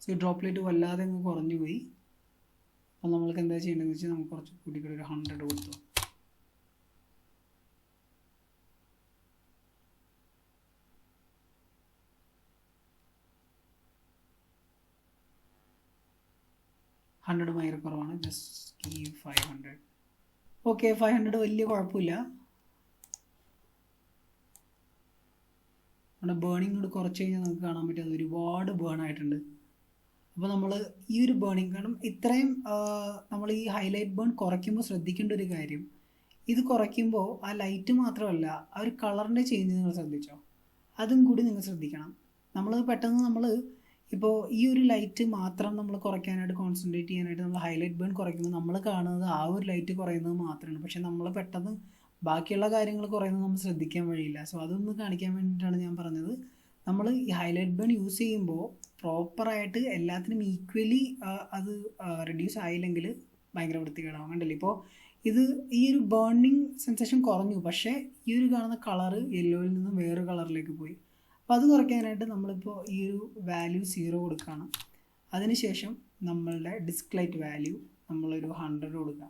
Speaker 1: സോ ഡ്രോപ്പ് ലൈറ്റ് വല്ലാതെ അങ്ങ് കുറഞ്ഞു പോയി. അപ്പോൾ നമ്മൾക്ക് എന്താ ചെയ്യേണ്ടതെന്ന് വെച്ചാൽ നമുക്ക് കുറച്ച് കൂട്ടിക്കൂടി ഒരു 100 കൊടുത്തു. ഹൺഡ്രഡ് ഭയങ്കര കുറവാണ്, ജസ്റ്റ് ഈ 500. ഓക്കെ, 500 വലിയ കുഴപ്പമില്ല. നമ്മുടെ ബേണിംഗ് കൂടെ കുറച്ച് കഴിഞ്ഞാൽ നമുക്ക് കാണാൻ പറ്റും അത് ഒരുപാട് ബേൺ ആയിട്ടുണ്ട്. അപ്പോൾ നമ്മൾ ഈ ഒരു ബേണിംഗ്, കാരണം ഇത്രയും നമ്മൾ ഈ ഹൈലൈറ്റ് ബേൺ കുറയ്ക്കുമ്പോൾ ശ്രദ്ധിക്കേണ്ട ഒരു കാര്യം, ഇത് കുറയ്ക്കുമ്പോൾ ആ ലൈറ്റ് മാത്രമല്ല ആ ഒരു കളറിൻ്റെ ചേഞ്ച് നിങ്ങൾ ശ്രദ്ധിച്ചോ, അതും കൂടി നിങ്ങൾ ശ്രദ്ധിക്കണം. നമ്മൾ പെട്ടെന്ന് നമ്മൾ ഇപ്പോൾ ഈ ഒരു ലൈറ്റ് മാത്രം നമ്മൾ കുറയ്ക്കാനായിട്ട് കോൺസെൻട്രേറ്റ് ചെയ്യാനായിട്ട് നമ്മൾ ഹൈലൈറ്റ് ബേൺ കുറയ്ക്കുമ്പോൾ നമ്മൾ കാണുന്നത് ആ ഒരു ലൈറ്റ് കുറയുന്നത് മാത്രമാണ്. പക്ഷേ നമ്മൾ പെട്ടെന്ന് ബാക്കിയുള്ള കാര്യങ്ങൾ കുറയുന്നത് നമ്മൾ ശ്രദ്ധിക്കാൻ വഴിയില്ല. സോ അതൊന്ന് കാണിക്കാൻ വേണ്ടിയിട്ടാണ് ഞാൻ പറഞ്ഞത്. നമ്മൾ ഈ ഹൈലൈറ്റ് ബേൺ യൂസ് ചെയ്യുമ്പോൾ പ്രോപ്പറായിട്ട് എല്ലാത്തിനും ഈക്വലി അത് റെഡ്യൂസ് ആയില്ലെങ്കിൽ ഭയങ്കര വൃത്തികേടാവും. കണ്ടില്ലേ, ഇപ്പോൾ ഇത് ഈ ഒരു ബേണിങ് സെൻസേഷൻ കുറഞ്ഞു, പക്ഷേ ഈ ഒരു കാണുന്ന കളറ് യെല്ലോയിൽ നിന്നും വേറെ കളറിലേക്ക് പോയി. അപ്പോൾ അത് കുറയ്ക്കാനായിട്ട് നമ്മളിപ്പോൾ ഈ ഒരു വാല്യൂ 0 കൊടുക്കുകയാണ്. അതിനുശേഷം നമ്മളുടെ ഡിസ്ക് ലൈറ്റ് വാല്യൂ നമ്മളൊരു 100 കൊടുക്കുക.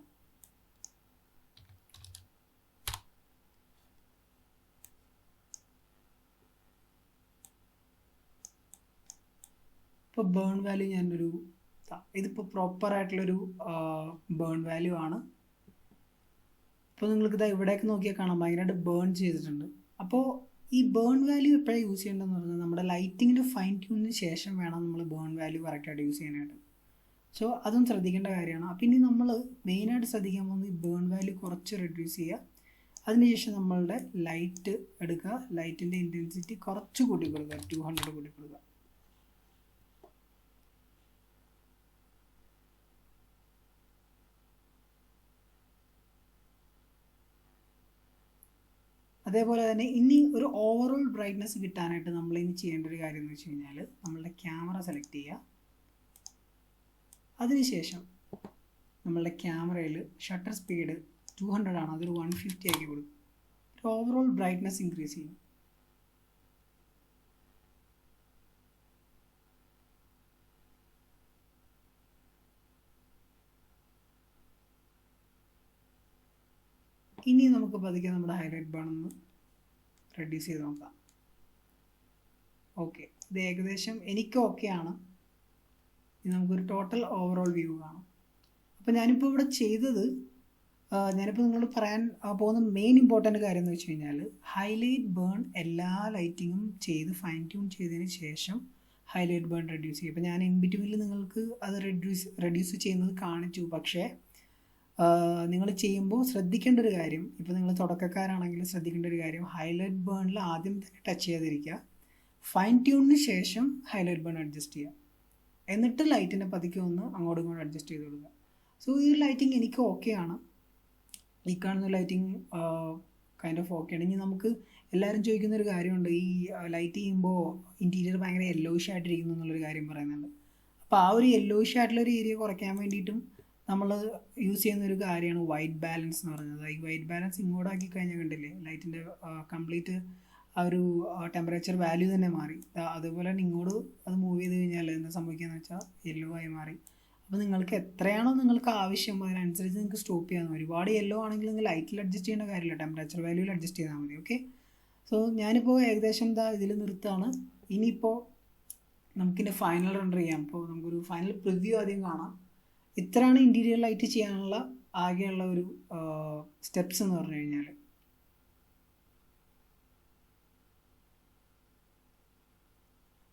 Speaker 1: ഇപ്പോൾ ബേൺ വാല്യൂ ഞാനൊരു, ഇതിപ്പോൾ പ്രോപ്പറായിട്ടുള്ളൊരു ബേൺ വാല്യൂ ആണ്. ഇപ്പോൾ നിങ്ങൾക്ക് ഇതാ ഇവിടേക്ക് നോക്കിയാൽ കാണാം ഭയങ്കരമായിട്ട് ബേൺ ചെയ്തിട്ടുണ്ട്. അപ്പോൾ ഈ ബേൺ വാല്യൂ എപ്പോഴാണ് യൂസ് ചെയ്യേണ്ടതെന്ന് പറഞ്ഞാൽ നമ്മുടെ ലൈറ്റിങ്ങിൻ്റെ ഫൈൻ ട്യൂണിന് ശേഷം വേണം നമ്മൾ ബേൺ വാല്യൂ കറക്റ്റായിട്ട് യൂസ് ചെയ്യാനായിട്ട്. സോ അതും ശ്രദ്ധിക്കേണ്ട കാര്യമാണ്. അപ്പോൾ ഇനി നമ്മൾ മെയിനായിട്ട് ശ്രദ്ധിക്കാൻ പോകുന്നത് ഈ ബേൺ വാല്യൂ കുറച്ച് റെഡ്യൂസ് ചെയ്യുക. അതിനുശേഷം നമ്മളുടെ ലൈറ്റ് എടുക്കുക, ലൈറ്റിൻ്റെ ഇൻറ്റൻസിറ്റി കുറച്ച് കൂട്ടി കൊടുക്കുക, 200 കൂട്ടി കൊടുക്കുക. അതേപോലെ തന്നെ ഇനി ഒരു ഓവറോൾ ബ്രൈറ്റ്നസ് കിട്ടാനായിട്ട് നമ്മൾ ഇനി ചെയ്യേണ്ട ഒരു കാര്യം എന്ന് വെച്ച് കഴിഞ്ഞാൽ നമ്മളുടെ ക്യാമറ സെലക്ട് ചെയ്യുക. അതിനുശേഷം നമ്മളുടെ ക്യാമറയിൽ ഷട്ടർ സ്പീഡ് 200 ആണ്, അതൊരു 150 ആക്കി കൊടുക്കും. ഒരു ഓവറോൾ ബ്രൈറ്റ്നസ് ഇൻക്രീസ് ചെയ്യും. ഇനി നമുക്ക് പതുക്കെ നമ്മുടെ ഹൈലൈറ്റ് ബേൺ ഒന്ന് റെഡ്യൂസ് ചെയ്ത് നോക്കാം. ഓക്കെ, ഇത് ഏകദേശം എനിക്ക് ഓക്കെയാണ്. ഇനി നമുക്കൊരു ടോട്ടൽ ഓവറോൾ വ്യൂ കാണാം. അപ്പോൾ ഞാനിപ്പോൾ ഇവിടെ ചെയ്തത്, ഞാനിപ്പോൾ നിങ്ങളോട് പറയാൻ പോകുന്ന മെയിൻ ഇമ്പോർട്ടൻ്റ് കാര്യം എന്ന് വെച്ച് കഴിഞ്ഞാൽ ഹൈലൈറ്റ് ബേൺ എല്ലാ ലൈറ്റിങ്ങും ചെയ്ത് ഫൈൻ ട്യൂൺ ചെയ്തതിന് ശേഷം ഹൈലൈറ്റ് ബേൺ റെഡ്യൂസ് ചെയ്യും. അപ്പോൾ ഞാൻ ഇൻ ബിറ്റ്വീനിൽ നിങ്ങൾക്ക് അത് റെഡ്യൂസ് ചെയ്യുന്നത് കാണിച്ചു. പക്ഷേ നിങ്ങൾ ചെയ്യുമ്പോൾ ശ്രദ്ധിക്കേണ്ട ഒരു കാര്യം, ഇപ്പോൾ നിങ്ങൾ തുടക്കക്കാരാണെങ്കിൽ ശ്രദ്ധിക്കേണ്ട ഒരു കാര്യം, ഹൈലൈറ്റ് ബേണിൽ ആദ്യം തന്നെ ടച്ച് ചെയ്യാതിരിക്കുക. ഫൈൻ ട്യൂണിന് ശേഷം ഹൈലൈറ്റ് ബേൺ അഡ്ജസ്റ്റ് ചെയ്യുക. എന്നിട്ട് ലൈറ്റിനെ പതുക്കെ ഒന്ന് അങ്ങോട്ടും ഇങ്ങോട്ടും അഡ്ജസ്റ്റ് ചെയ്ത് കൊടുക്കുക. സോ ഈ ലൈറ്റിംഗ് എനിക്ക് ഓക്കെയാണ്. ഈ കാണുന്ന ലൈറ്റിംഗ് കൈൻഡ് ഓഫ് ഓക്കെയാണ്. ഇനി നമുക്ക് എല്ലാവരും ചോദിക്കുന്നൊരു കാര്യമുണ്ട്, ഈ ലൈറ്റ് ചെയ്യുമ്പോൾ ഇൻറ്റീരിയർ ഭയങ്കര യെല്ലോയിഷ് ആയിട്ടിരിക്കുന്നു എന്നുള്ളൊരു കാര്യം പറയുന്നുണ്ട്. അപ്പോൾ ആ ഒരു യെല്ലോയിഷ് ആയിട്ടുള്ളൊരു ഏരിയ കുറയ്ക്കാൻ വേണ്ടിയിട്ടും നമ്മൾ യൂസ് ചെയ്യുന്നൊരു കാര്യമാണ് വൈറ്റ് ബാലൻസ് എന്ന് പറയുന്നത്. ഈ വൈറ്റ് ബാലൻസ് ഇങ്ങോട്ടാക്കി കഴിഞ്ഞാൽ കണ്ടില്ലേ ലൈറ്റിൻ്റെ കംപ്ലീറ്റ് ആ ഒരു ടെമ്പറേച്ചർ വാല്യൂ തന്നെ മാറി. അതുപോലെ തന്നെ ഇങ്ങോട്ട് അത് മൂവ് ചെയ്ത് കഴിഞ്ഞാൽ എന്താ സംഭവിക്കുകയെന്ന് വെച്ചാൽ യെല്ലോ ആയി മാറി. അപ്പോൾ നിങ്ങൾക്ക് എത്രയാണോ നിങ്ങൾക്ക് ആവശ്യം അതിനനുസരിച്ച് നിങ്ങൾക്ക് സ്റ്റോപ്പ് ചെയ്യാൻ. ഒരുപാട് യെല്ലോ ആണെങ്കിൽ നിങ്ങൾ ലൈറ്റിൽ അഡ്ജസ്റ്റ് ചെയ്യേണ്ട കാര്യമില്ല, ടെമ്പറേച്ചർ വാല്യൂവിൽ അഡ്ജസ്റ്റ് ചെയ്താൽ മതി. ഓക്കെ, സോ ഞാനിപ്പോൾ ഏകദേശം ഇതിൽ നിർത്താണ്. ഇനിയിപ്പോൾ നമുക്കിൻ്റെ ഫൈനൽ റെൻഡർ ചെയ്യാം. അപ്പോൾ നമുക്കൊരു ഫൈനൽ പ്രിവ്യൂ ആദ്യം കാണാം. ഇത്രയാണ് ഇൻറ്റീരിയർ ലൈറ്റ് ചെയ്യാനുള്ള ആകെയുള്ള ഒരു സ്റ്റെപ്സ് എന്ന് പറഞ്ഞു കഴിഞ്ഞാൽ.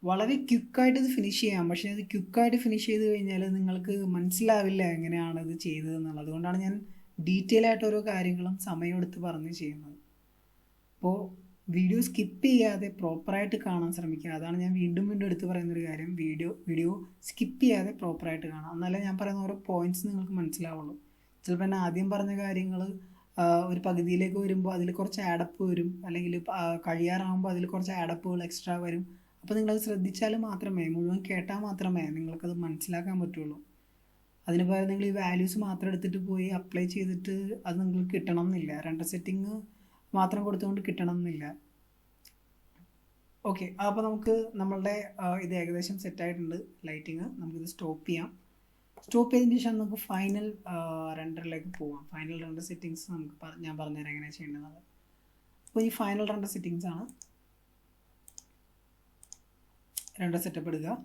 Speaker 1: വളരെ ക്വിക്കായിട്ട് ഇത് ഫിനിഷ് ചെയ്യാം, പക്ഷേ അത് ക്വിക്കായിട്ട് ഫിനിഷ് ചെയ്ത് കഴിഞ്ഞാൽ നിങ്ങൾക്ക് മനസ്സിലാവില്ല എങ്ങനെയാണ് ഇത് ചെയ്തതെന്നുള്ളത്. അതുകൊണ്ടാണ് ഞാൻ ഡീറ്റെയിൽ ആയിട്ട് ഓരോ കാര്യങ്ങളും സമയമെടുത്ത് പറഞ്ഞ് ചെയ്യുന്നത്. അപ്പോൾ വീഡിയോ സ്കിപ്പ് ചെയ്യാതെ പ്രോപ്പറായിട്ട് കാണാൻ ശ്രമിക്കുക. അതാണ് ഞാൻ വീണ്ടും വീണ്ടും എടുത്ത് പറയുന്നൊരു കാര്യം. വീഡിയോ സ്കിപ്പ് ചെയ്യാതെ പ്രോപ്പറായിട്ട് കാണാം. എന്നാലേ ഞാൻ പറയുന്ന ഓരോ പോയിൻറ്റ്സ് നിങ്ങൾക്ക് മനസ്സിലാവുള്ളൂ. ചിലപ്പോൾ ഞാൻ ആദ്യം പറഞ്ഞ കാര്യങ്ങൾ ഒരു പകുതിയിലേക്ക് വരുമ്പോൾ അതിൽ കുറച്ച് ആഡപ്പ് വരും, അല്ലെങ്കിൽ കഴിയാറാകുമ്പോൾ അതിൽ കുറച്ച് ആഡപ്പുകൾ എക്സ്ട്രാ വരും. അപ്പോൾ നിങ്ങളത് ശ്രദ്ധിച്ചാൽ മാത്രമേ, മുഴുവൻ കേട്ടാൽ മാത്രമേ നിങ്ങൾക്കത് മനസ്സിലാക്കാൻ പറ്റുള്ളൂ. അതിന് പകരം നിങ്ങൾ ഈ വാല്യൂസ് മാത്രം എടുത്തിട്ട് പോയി അപ്ലൈ ചെയ്തിട്ട് അത് നിങ്ങൾക്ക് കിട്ടണം എന്നില്ല. റെൻഡർ സെറ്റിംഗ് മാത്രം കൊടുത്തുകൊണ്ട് കിട്ടണം എന്നില്ല. ഓക്കെ, അപ്പോൾ നമുക്ക് നമ്മളുടെ ഇത് ഏകദേശം സെറ്റായിട്ടുണ്ട്. ലൈറ്റിങ് നമുക്കിത് സ്റ്റോപ്പ് ചെയ്യാം. സ്റ്റോപ്പ് ചെയ്തതിന് ശേഷം നമുക്ക് ഫൈനൽ റെൻഡറിലേക്ക് പോവാം. ഫൈനൽ റെൻഡർ സെറ്റിങ്സ് നമുക്ക് ഞാൻ പറഞ്ഞുതരാം എങ്ങനെയാണ് ചെയ്യേണ്ടത്. അപ്പോൾ ഈ ഫൈനൽ റെൻഡർ സെറ്റിങ്സ് ആണ്. റെൻഡർ സെറ്റപ്പ് എടുക്കുക.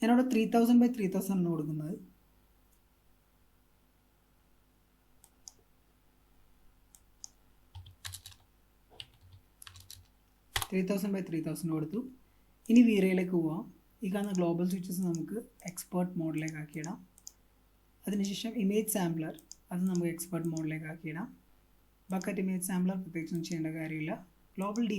Speaker 1: ഞാനിവിടെ 3000x3000 ആണ് കൊടുക്കുന്നത്. കൊടുത്തു. ഇനി വീറയിലേക്ക് പോവാം. ഈ കാണുന്ന ഗ്ലോബൽ സ്വിച്ചസ് നമുക്ക് എക്സ്പേർട്ട് മോഡിലേക്ക് ആക്കിയിടാം. അതിനുശേഷം ഇമേജ് സാമ്പിളർ അത് നമുക്ക് എക്സ്പേർട്ട് മോഡിലേക്ക് ആക്കിയിടാം. ബക്കറ്റ് ഇമേജ് സാമ്പിളർ പ്രത്യേകിച്ചൊന്നും ചെയ്യേണ്ട കാര്യമില്ല. ഗ്ലോബൽ ഡി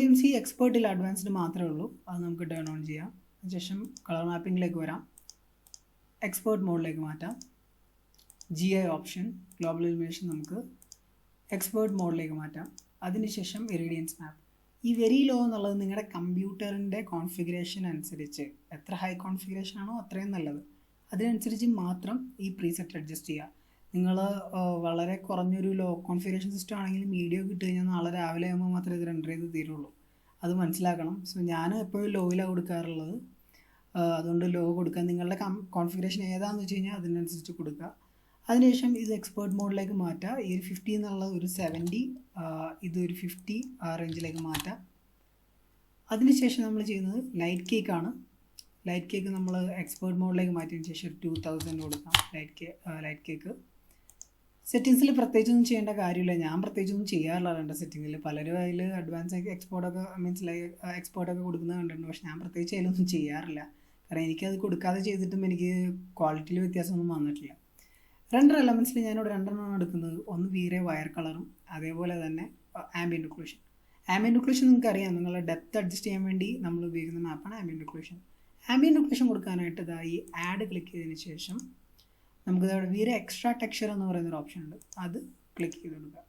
Speaker 1: എം സി എക്സ്പേർട്ടിൽ അഡ്വാൻസ്ഡ് മാത്രമേ ഉള്ളൂ. അത് നമുക്ക് ടേൺ ഓൺ ചെയ്യാം. അതിനുശേഷം കളർ മാപ്പിങ്ങിലേക്ക് വരാം. എക്സ്പേർട്ട് മോഡിലേക്ക് മാറ്റാം. GI ഓപ്ഷൻ ഗ്ലോബൽ ഇലുമിനേഷൻ നമുക്ക് എക്സ്പേർട്ട് മോഡിലേക്ക് മാറ്റാം. അതിനുശേഷം ഇറിഡിയൻസ് മാപ്പ്. ഈ വെരി ലോ എന്നുള്ളത് നിങ്ങളുടെ കമ്പ്യൂട്ടറിൻ്റെ കോൺഫിഗറേഷൻ അനുസരിച്ച്, എത്ര ഹൈ കോൺഫിഗറേഷൻ ആണോ അത്രയും നല്ലത്, അതിനനുസരിച്ച് മാത്രം ഈ പ്രീസെറ്റ് അഡ്ജസ്റ്റ് ചെയ്യുക. നിങ്ങൾ വളരെ കുറഞ്ഞൊരു ലോ കോൺഫിഗറേഷൻ സിസ്റ്റം ആണെങ്കിൽ വീഡിയോ കിട്ടി കഴിഞ്ഞാൽ നാളെ രാവിലെ ആകുമ്പോൾ മാത്രമേ ഇത് റെൻഡർ ചെയ്ത് തീരുള്ളൂ. അത് മനസ്സിലാക്കണം. സോ ഞാൻ എപ്പോഴും ലോയിലാണ് കൊടുക്കാറുള്ളത്. അതുകൊണ്ട് ലോ കൊടുക്കുക. നിങ്ങളുടെ കോൺഫിഗറേഷൻ ഏതാണെന്ന് വെച്ച് കഴിഞ്ഞാൽ അതിനനുസരിച്ച് കൊടുക്കുക. അതിനുശേഷം ഇത് എക്സ്പേർട്ട് മോഡിലേക്ക് മാറ്റുക. ഈ ഒരു 50 എന്നുള്ള ഒരു 70, ഇതൊരു 50 ആ റേഞ്ചിലേക്ക് മാറ്റാം. അതിനുശേഷം നമ്മൾ ചെയ്യുന്നത് ലൈറ്റ് കേക്കാണ്. ലൈറ്റ് കേക്ക് നമ്മൾ എക്സ്പേർട്ട് മോഡിലേക്ക് മാറ്റിയതിന് ശേഷം 2000 കൊടുക്കാം. ലൈറ്റ് കേക്ക് സെറ്റിങ്സിൽ പ്രത്യേകിച്ചൊന്നും ചെയ്യേണ്ട കാര്യമില്ല. ഞാൻ പ്രത്യേകിച്ചൊന്നും ചെയ്യാറില്ല റെൻഡർ സെറ്റിങ്ങിൽ. പലരും അതിൽ അഡ്വാൻസ് എക്സ്പോർട്ടൊക്കെ എക്സ്പോർട്ടൊക്കെ കൊടുക്കുന്നത് കണ്ടിട്ടുണ്ട്. പക്ഷെ ഞാൻ പ്രത്യേകിച്ച് അതിലൊന്നും ചെയ്യാറില്ല. കാരണം എനിക്കത് കൊടുക്കാതെ ചെയ്തിട്ടും എനിക്ക് ക്വാളിറ്റിയിൽ വ്യത്യാസമൊന്നും വന്നിട്ടില്ല. റെൻഡർ എലമെൻറ്റ്സിൽ ഞാനിവിടെ 2 എണ്ണമാണ് എടുക്കുന്നത്. ഒന്ന് വീറെ വയർ കളറും അതേപോലെ തന്നെ ആംബിയൻ്റ് ഒക്ലൂഷൻ. ആംബിയൻ്റ് ഒക്ലൂഷൻ നിങ്ങൾക്കറിയാം, നിങ്ങളുടെ ഡെപ്ത് അഡ്ജസ്റ്റ് ചെയ്യാൻ വേണ്ടി നമ്മൾ ഉപയോഗിക്കുന്ന മാപ്പാണ് ആംബിയൻ്റ് ഒക്ലൂഷൻ. ആംബിയൻ്റ് ഒക്ലൂഷൻ കൊടുക്കാനായിട്ട് ഈ ആഡ് ക്ലിക്ക് ചെയ്തതിന് ശേഷം നമുക്ക് ഇവിടെ വീറെ എക്സ്ട്രാ ടെക്സ്ചർ എന്ന് പറയുന്നൊരു ഓപ്ഷൻ ഉണ്ട്. അത് ക്ലിക്ക് ചെയ്ത് കൊടുക്കുക.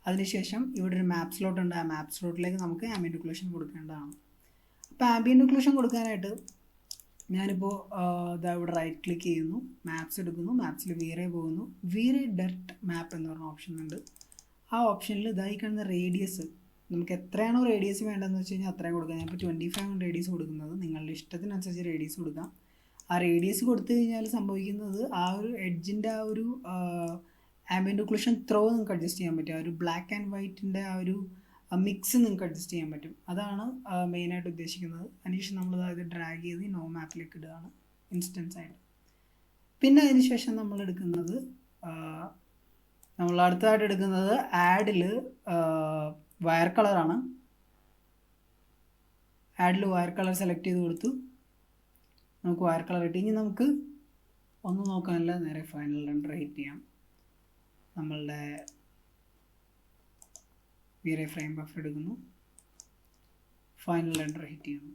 Speaker 1: അതിനുശേഷം ഇവിടെ ഒരു മാപ്പ് സ്ലോട്ട് ഉണ്ട്. ആ മാപ്പ് സ്ലോട്ടിലേക്ക് നമുക്ക് ആംബിയൻ്റ് ഒക്ലൂഷൻ കൊടുക്കേണ്ടതാണ്. അപ്പോൾ ആംബിയൻ്റ് ഒക്ലൂഷൻ കൊടുക്കാനായിട്ട് ഞാനിപ്പോൾ ഇവിടെ റൈറ്റ് ക്ലിക്ക് ചെയ്യുന്നു, മാപ്സ് എടുക്കുന്നു, മാപ്സിൽ വീറെ പോകുന്നു. വീറെ ഡെർട്ട് മാപ്പ് എന്ന് പറഞ്ഞ ഓപ്ഷൻ ഉണ്ട്. ആ ഓപ്ഷനിൽ ഇതായി കാണുന്ന റേഡിയസ്, നമുക്ക് എത്രയാണോ റേഡിയസ് വേണ്ടതെന്ന് വെച്ച് കഴിഞ്ഞാൽ അത്രയും കൊടുക്കാം. ഞാനിപ്പോൾ 25 ആണ് റേഡിയസ് കൊടുക്കുന്നത്. നിങ്ങളുടെ ഇഷ്ടത്തിനനുസരിച്ച് റേഡിയസ് കൊടുക്കാം. ആ റേഡിയസ് കൊടുത്തു കഴിഞ്ഞാൽ സംഭവിക്കുന്നത് ആ ഒരു എഡ്ജിൻ്റെ ആ ഒരു ആംബിയൻ്റ് ഒക്ലൂഷൻ ത്രോ നിങ്ങൾക്ക് അഡ്ജസ്റ്റ് ചെയ്യാൻ പറ്റും. ആ ഒരു ബ്ലാക്ക് ആൻഡ് വൈറ്റിൻ്റെ ആ ഒരു മിക്സ് നിങ്ങൾക്ക് അഡ്ജസ്റ്റ് ചെയ്യാൻ പറ്റും. അതാണ് മെയിനായിട്ട് ഉദ്ദേശിക്കുന്നത്. അതിനുശേഷം നമ്മൾ അത് ഡ്രാഗ് ചെയ്ത് നോ മാപ്പിലേക്ക് ഇടുകയാണ് ഇൻസ്റ്റൻസ് ആയിട്ട്. പിന്നെ അതിനുശേഷം നമ്മൾ എടുക്കുന്നത്, നമ്മൾ അടുത്തതായിട്ട് എടുക്കുന്നത് ആഡിൽ വയർ കളറാണ്. ആഡിൽ വയർ കളർ സെലക്ട് ചെയ്ത് കൊടുത്തു. നമുക്ക് വയർ കളർ കിട്ടി. ഇനി നമുക്ക് ഒന്നും നോക്കാനില്ല, നേരെ ഫൈനൽ റെൻഡർ ഹിറ്റ് ചെയ്യാം. നമ്മളുടെ വീറെ ഫ്രെയിം ബഫർ എടുക്കുന്നു, ഫൈനൽ റെൻഡർ ഹിറ്റ് ചെയ്യുന്നു.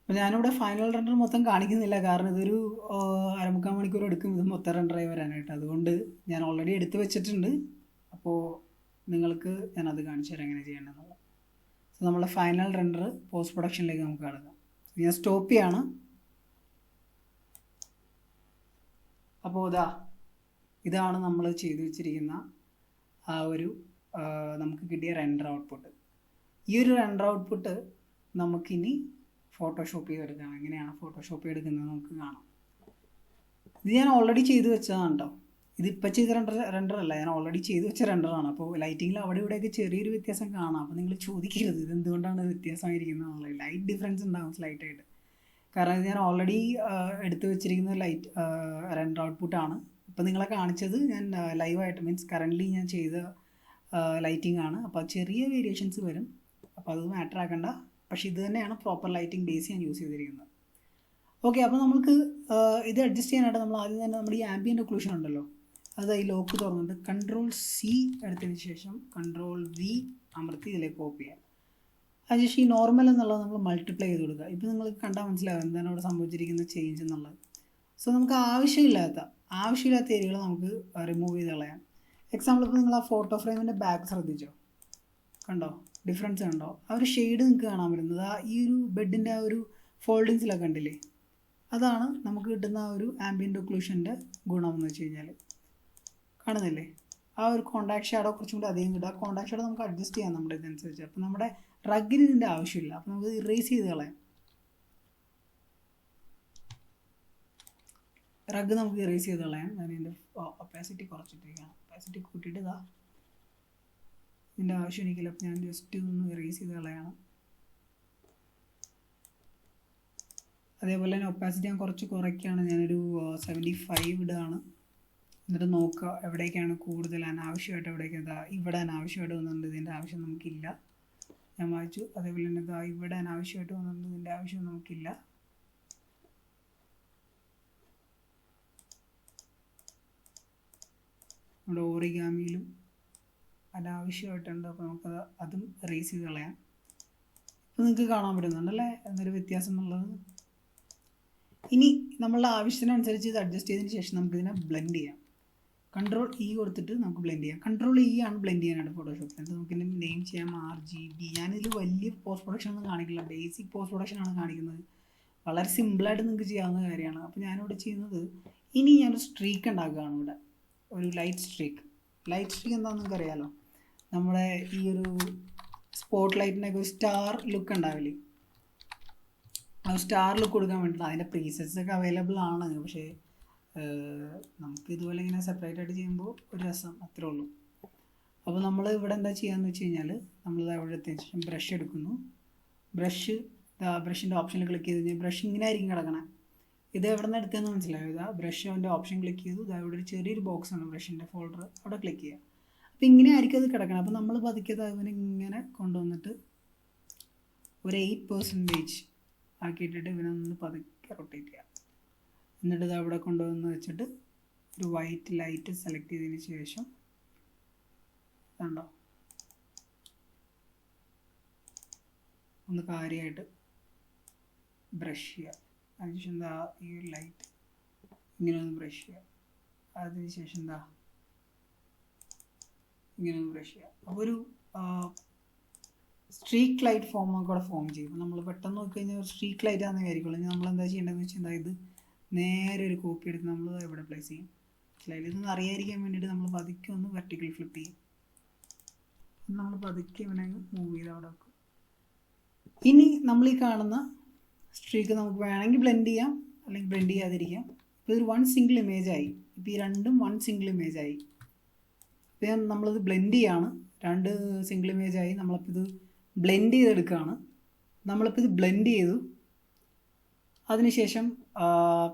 Speaker 1: അപ്പോൾ ഞാനിവിടെ ഫൈനൽ റെൻഡർ മൊത്തം കാണിക്കുന്നില്ല, കാരണം ഇതൊരു 1/4 മണിക്കൂർ എടുക്കും ഇത് മൊത്തം റെൻഡറായി വരാനായിട്ട്. അതുകൊണ്ട് ഞാൻ ഓൾറെഡി എടുത്ത് വെച്ചിട്ടുണ്ട്. അപ്പോൾ നിങ്ങൾക്ക് ഞാനത് കാണിച്ചു തരാം എങ്ങനെ ചെയ്യേണ്ടതെന്നുള്ളത്. സോ നമ്മളെ ഫൈനൽ റെൻഡർ പോസ്റ്റ് പ്രൊഡക്ഷനിലേക്ക് നമുക്ക് കടക്കാം. ഞാൻ സ്റ്റോപ്പ് ചെയ്യാണ്. അപ്പോൾ ഇതാണ് നമ്മൾ ചെയ്തു വെച്ചിരിക്കുന്ന ആ ഒരു നമുക്ക് കിട്ടിയ റെൻഡർ ഔട്ട്പുട്ട്. ഈ ഒരു റെൻഡർ ഔട്ട്പുട്ട് നമുക്കിനി ഫോട്ടോഷോപ്പ് ചെയ്തെടുക്കാം. എങ്ങനെയാണ് ഫോട്ടോഷോപ്പ് എടുക്കുന്നത് നമുക്ക് കാണാം. ഇത് ഞാൻ ഓൾറെഡി ചെയ്തു വെച്ചതാണ് കേട്ടോ. ഇതിപ്പോൾ ചെയ്ത റെൻഡർ അല്ല, ഞാൻ ഓൾറെഡി ചെയ്തു വെച്ച റെൻഡറാണ്. അപ്പോൾ ലൈറ്റിങ്ങിൽ അവിടെ ഇവിടെയൊക്കെ ചെറിയൊരു വ്യത്യാസം കാണാം. അപ്പോൾ നിങ്ങൾ ചോദിക്കരുത് ഇത് എന്തുകൊണ്ടാണ് വ്യത്യാസമായിരിക്കുന്നത് എന്നുള്ളത്. ലൈറ്റ് ഡിഫറൻസ് ഉണ്ടാകും സ്ലൈറ്റായിട്ട്. കാരണം ഇത് ഞാൻ ഓൾറെഡി എടുത്തു വെച്ചിരിക്കുന്ന റെൻഡർ ഔട്ട്പുട്ടാണ്. ഇപ്പോൾ നിങ്ങളെ കാണിച്ചത് ഞാൻ ലൈവായിട്ട്, മീൻസ് കറൻ്റ്ലി ഞാൻ ചെയ്ത ലൈറ്റിംഗ് ആണ്. അപ്പോൾ ചെറിയ വേരിയേഷൻസ് വരും. അപ്പോൾ അത് മാറ്റർ ആക്കണ്ട. പക്ഷേ ഇത് തന്നെയാണ് പ്രോപ്പർ ലൈറ്റിംഗ് ബേസ് ഞാൻ യൂസ് ചെയ്തിരിക്കുന്നത്. ഓക്കെ, അപ്പോൾ നമുക്ക് ഇത് അഡ്ജസ്റ്റ് ചെയ്യാനായിട്ട് നമ്മൾ ആദ്യം തന്നെ നമ്മുടെ ഈ ആംബിയൻ്റ് ഒക്ലൂഷൻ ഉണ്ടല്ലോ, അത് ഈ ലോക്ക് തുറന്നിട്ട് Ctrl+C എടുത്തതിന് ശേഷം Ctrl+V അമർത്തി ഇതിലേക്ക് കോപ്പി ചെയ്യാം. അതിനുശേഷം ഈ നോർമൽ എന്നുള്ളത് നമ്മൾ മൾട്ടിപ്ലൈ ചെയ്ത് കൊടുക്കുക. ഇപ്പോൾ നിങ്ങൾക്ക് കണ്ടാൽ മനസ്സിലാവും എന്താണ് അവിടെ സംഭവിച്ചിരിക്കുന്ന ചേഞ്ച് എന്നുള്ളത്. സോ നമുക്ക് ആവശ്യമില്ലാത്ത ഏരിയകൾ നമുക്ക് റിമൂവ് ചെയ്ത് കളയാം. എക്സാമ്പിൾ ഇപ്പോൾ നിങ്ങൾ ആ ഫോട്ടോ ഫ്രെയിമിൻ്റെ ബാക്ക് ശ്രദ്ധിച്ചോ, കണ്ടോ ഡിഫറൻസ് കണ്ടോ? ആ ഒരു ഷെയ്ഡ് നിങ്ങൾക്ക് കാണാൻ പറ്റുന്നത് ആ ഈ ഒരു ബെഡിൻ്റെ ആ ഒരു ഫോൾഡിങ്സിലൊക്കെ കണ്ടില്ലേ? അതാണ് നമുക്ക് കിട്ടുന്ന ആ ഒരു ആംബിയൻ്റ് ഒക്ലൂഷൻ്റെ ഗുണം എന്ന് വെച്ച് കഴിഞ്ഞാൽ. കാണുന്നില്ലേ? ആ ഒരു കോണ്ടാക്ട് ഷാഡോ കുറച്ചും കൂടി അധികം കിട്ടും. ആ കോണ്ടാക്ട് ഷാഡോ നമുക്ക് അഡ്ജസ്റ്റ് ചെയ്യാം നമ്മുടെ ഇതനുസരിച്ച്. അപ്പോൾ നമ്മുടെ റഗ്ഗിന് ഇതിൻ്റെ ആവശ്യമില്ല. അപ്പോൾ നമുക്ക് ഇറേസ് ചെയ്ത് കളയാം. റഗ് നമുക്ക് ഇറേസ് ചെയ്ത് കളയാം. ഞാൻ ഇതിൻ്റെ ഒപ്പാസിറ്റി കുറച്ചിട്ടേക്കാണ്. ഒപ്പാസിറ്റി കൂട്ടിയിട്ട് ഇതാ ഇതിൻ്റെ ആവശ്യം എനിക്കില്ല. അപ്പോൾ ഞാൻ ജസ്റ്റ് ഒന്ന് ഇറേസ് ചെയ്ത് കളയാണ്. അതേപോലെ തന്നെ ഒപ്പാസിറ്റി ഞാൻ കുറച്ച് കുറയ്ക്കുകയാണ്. ഞാനൊരു 75 ഇടുകയാണ്. എന്നിട്ട് നോക്കുക എവിടേക്കാണ് കൂടുതൽ അനാവശ്യമായിട്ട്, എവിടേക്ക് ഇവിടെ അനാവശ്യമായിട്ട് വന്നിട്ടുണ്ട്, ഇതിൻ്റെ ആവശ്യം നമുക്കില്ല. ഞാൻ വായിച്ചു. അതേപോലെ തന്നെ ഇവിടെ അനാവശ്യമായിട്ട് വന്നിട്ടുണ്ട്, ഇതിൻ്റെ ആവശ്യം നമുക്കില്ല. നമ്മുടെ ഓറിഗാമിയിലും അനാവശ്യമായിട്ടുണ്ട്. അപ്പോൾ നമുക്കത് അതും റേസ് ചെയ്ത് കളയാം. ഇപ്പോൾ നിങ്ങൾക്ക് കാണാൻ പറ്റുന്നുണ്ടല്ലേ എന്തൊരു വ്യത്യാസം എന്നുള്ളത്. ഇനി നമ്മളുടെ ആവശ്യത്തിനനുസരിച്ച് ഇത് അഡ്ജസ്റ്റ് ചെയ്തതിന് ശേഷം നമുക്കിതിനെ ബ്ലെൻഡ് ചെയ്യാം. Ctrl+E കൊടുത്തിട്ട് നമുക്ക് ബ്ലെൻഡ് ചെയ്യാം. Ctrl+E ആണ് ബ്ലെൻഡ് ചെയ്യാനായിട്ട് ഫോട്ടോഷോപ്പിൽ. എന്നിട്ട് നമുക്കിതിനെ നെയിം ചെയ്യാം RGB. ഞാനിതിൽ വലിയ പോസ്റ്റ് പ്രൊഡക്ഷൻ ഒന്നും കാണിക്കില്ല, ബേസിക് പോസ്റ്റ് പ്രൊഡക്ഷൻ ആണ് കാണിക്കുന്നത്. വളരെ സിമ്പിളായിട്ട് നിങ്ങൾക്ക് ചെയ്യാവുന്ന കാര്യമാണ്. അപ്പോൾ ഞാനിവിടെ ചെയ്യുന്നത്, ഇനി ഞാനൊരു സ്ട്രീക്ക് ഉണ്ടാക്കുകയാണ് ഇവിടെ, ഒരു ലൈറ്റ് സ്ട്രീക്ക്. എന്താണെന്ന് നിങ്ങൾക്ക് അറിയാമല്ലോ, നമ്മുടെ ഈ ഒരു സ്പോട്ട് ലൈറ്റിനൊക്കെ ഒരു സ്റ്റാർ ലുക്ക് ഉണ്ടാവില്ലേ? ആ സ്റ്റാർ ലുക്ക് കൊടുക്കാൻ വേണ്ടിയിട്ട് അതിൻ്റെ പ്രീസെറ്റ്സ് ഒക്കെ അവൈലബിൾ ആണ്. പക്ഷേ നമുക്ക് ഇതുപോലെ ഇങ്ങനെ സെപ്പറേറ്റ് ആയിട്ട് ചെയ്യുമ്പോൾ ഒരു രസം അത്രേ ഉള്ളൂ. അപ്പോൾ നമ്മൾ ഇവിടെ എന്താ ചെയ്യാന്ന് വെച്ച് കഴിഞ്ഞാൽ, നമ്മളിത് അവിടെ എത്തിയതിന് ശേഷം ബ്രഷ് എടുക്കുന്നു. ബ്രഷിൻ്റെ ഓപ്ഷനിൽ ക്ലിക്ക് ചെയ്ത് കഴിഞ്ഞാൽ ബ്രഷ് ഇങ്ങനെ ആയിരിക്കും കിടക്കണേ. ഇത് എവിടെ നിന്ന് എടുത്തതെന്ന് മനസ്സിലായോ? ഇതാ ബ്രഷിൻ്റെ ഓപ്ഷൻ ക്ലിക്ക് ചെയ്തു. ഇവിടെ ഒരു ചെറിയൊരു ബോക്സ് ആണ് ബ്രഷിൻ്റെ ഫോൾഡർ, അവിടെ ക്ലിക്ക് ചെയ്യുക. അപ്പോൾ ഇങ്ങനെ ആയിരിക്കും അത് കിടക്കണം. അപ്പോൾ നമ്മൾ പതുക്കെ അതിനെ ഇങ്ങനെ കൊണ്ടുവന്നിട്ട് ഒരു 8% ആക്കിയിട്ടിട്ട് ഇവനൊന്ന് പതുക്കെ റൊട്ടേറ്റ് ചെയ്യുക. എന്നിട്ട് ഇത് അവിടെ കൊണ്ടുവന്ന് വെച്ചിട്ട് ഒരു വൈറ്റ് ലൈറ്റ് സെലക്ട് ചെയ്തതിന് ശേഷം കണ്ടോ ഒന്ന് കാര്യമായിട്ട് ബ്രഷ് ചെയ്യുക. അതിനുശേഷം എന്താ ഈ ലൈറ്റ് ഇങ്ങനെ ഒന്ന് ബ്രഷ് ചെയ്യുക. അതിനുശേഷം എന്താ ഇങ്ങനെ ഒന്ന് ബ്രഷ് ചെയ്യുക. അപ്പോൾ ഒരു സ്ട്രീക്ക് ലൈറ്റ് കൂടെ ഫോം ചെയ്യും. നമ്മൾ പെട്ടെന്ന് നോക്കിക്കഴിഞ്ഞാൽ ഒരു സ്ട്രീക്ക് ലൈറ്റ് ആണെന്ന് വിചാരിക്കുള്ളൂ. നമ്മൾ എന്താ ചെയ്യേണ്ടതെന്ന് വെച്ചാൽ ഇത് നേരെ ഒരു കോപ്പി എടുത്ത് നമ്മൾ ഇവിടെ പ്ലേസ് ചെയ്യും. മനസ്സിലായില്ല? ഇതൊന്നും അറിയാതിരിക്കാൻ വേണ്ടിയിട്ട് നമ്മൾ പതുക്കെ ഒന്ന് വെർട്ടിക്കൽ ഫ്ലിപ്പ് ചെയ്യും. നമ്മൾ പതുക്കെ ഇവനെ മൂവ് ചെയ്ത് അവിടെ വെക്കും. ഇനി നമ്മൾ ഈ കാണുന്ന സ്ട്രീക്ക് നമുക്ക് വേണമെങ്കിൽ ബ്ലെൻഡ് ചെയ്യാം, അല്ലെങ്കിൽ ബ്ലെൻഡ് ചെയ്യാതിരിക്കാം. ഇപ്പോൾ ഇതൊരു 1 സിംഗിൾ ഇമേജ് ആയി. ഇപ്പോൾ ഈ രണ്ടും 1 സിംഗിൾ ഇമേജ് ആയി. ഇപ്പോൾ നമ്മളിത് ബ്ലെൻഡ് ചെയ്യാണ്. 2 സിംഗിൾ ഇമേജ് ആയി. നമ്മളിപ്പോൾ ഇത് ബ്ലെൻഡ് ചെയ്തെടുക്കുകയാണ്. നമ്മളിപ്പോൾ ഇത് ബ്ലെൻഡ് ചെയ്തു. അതിനുശേഷം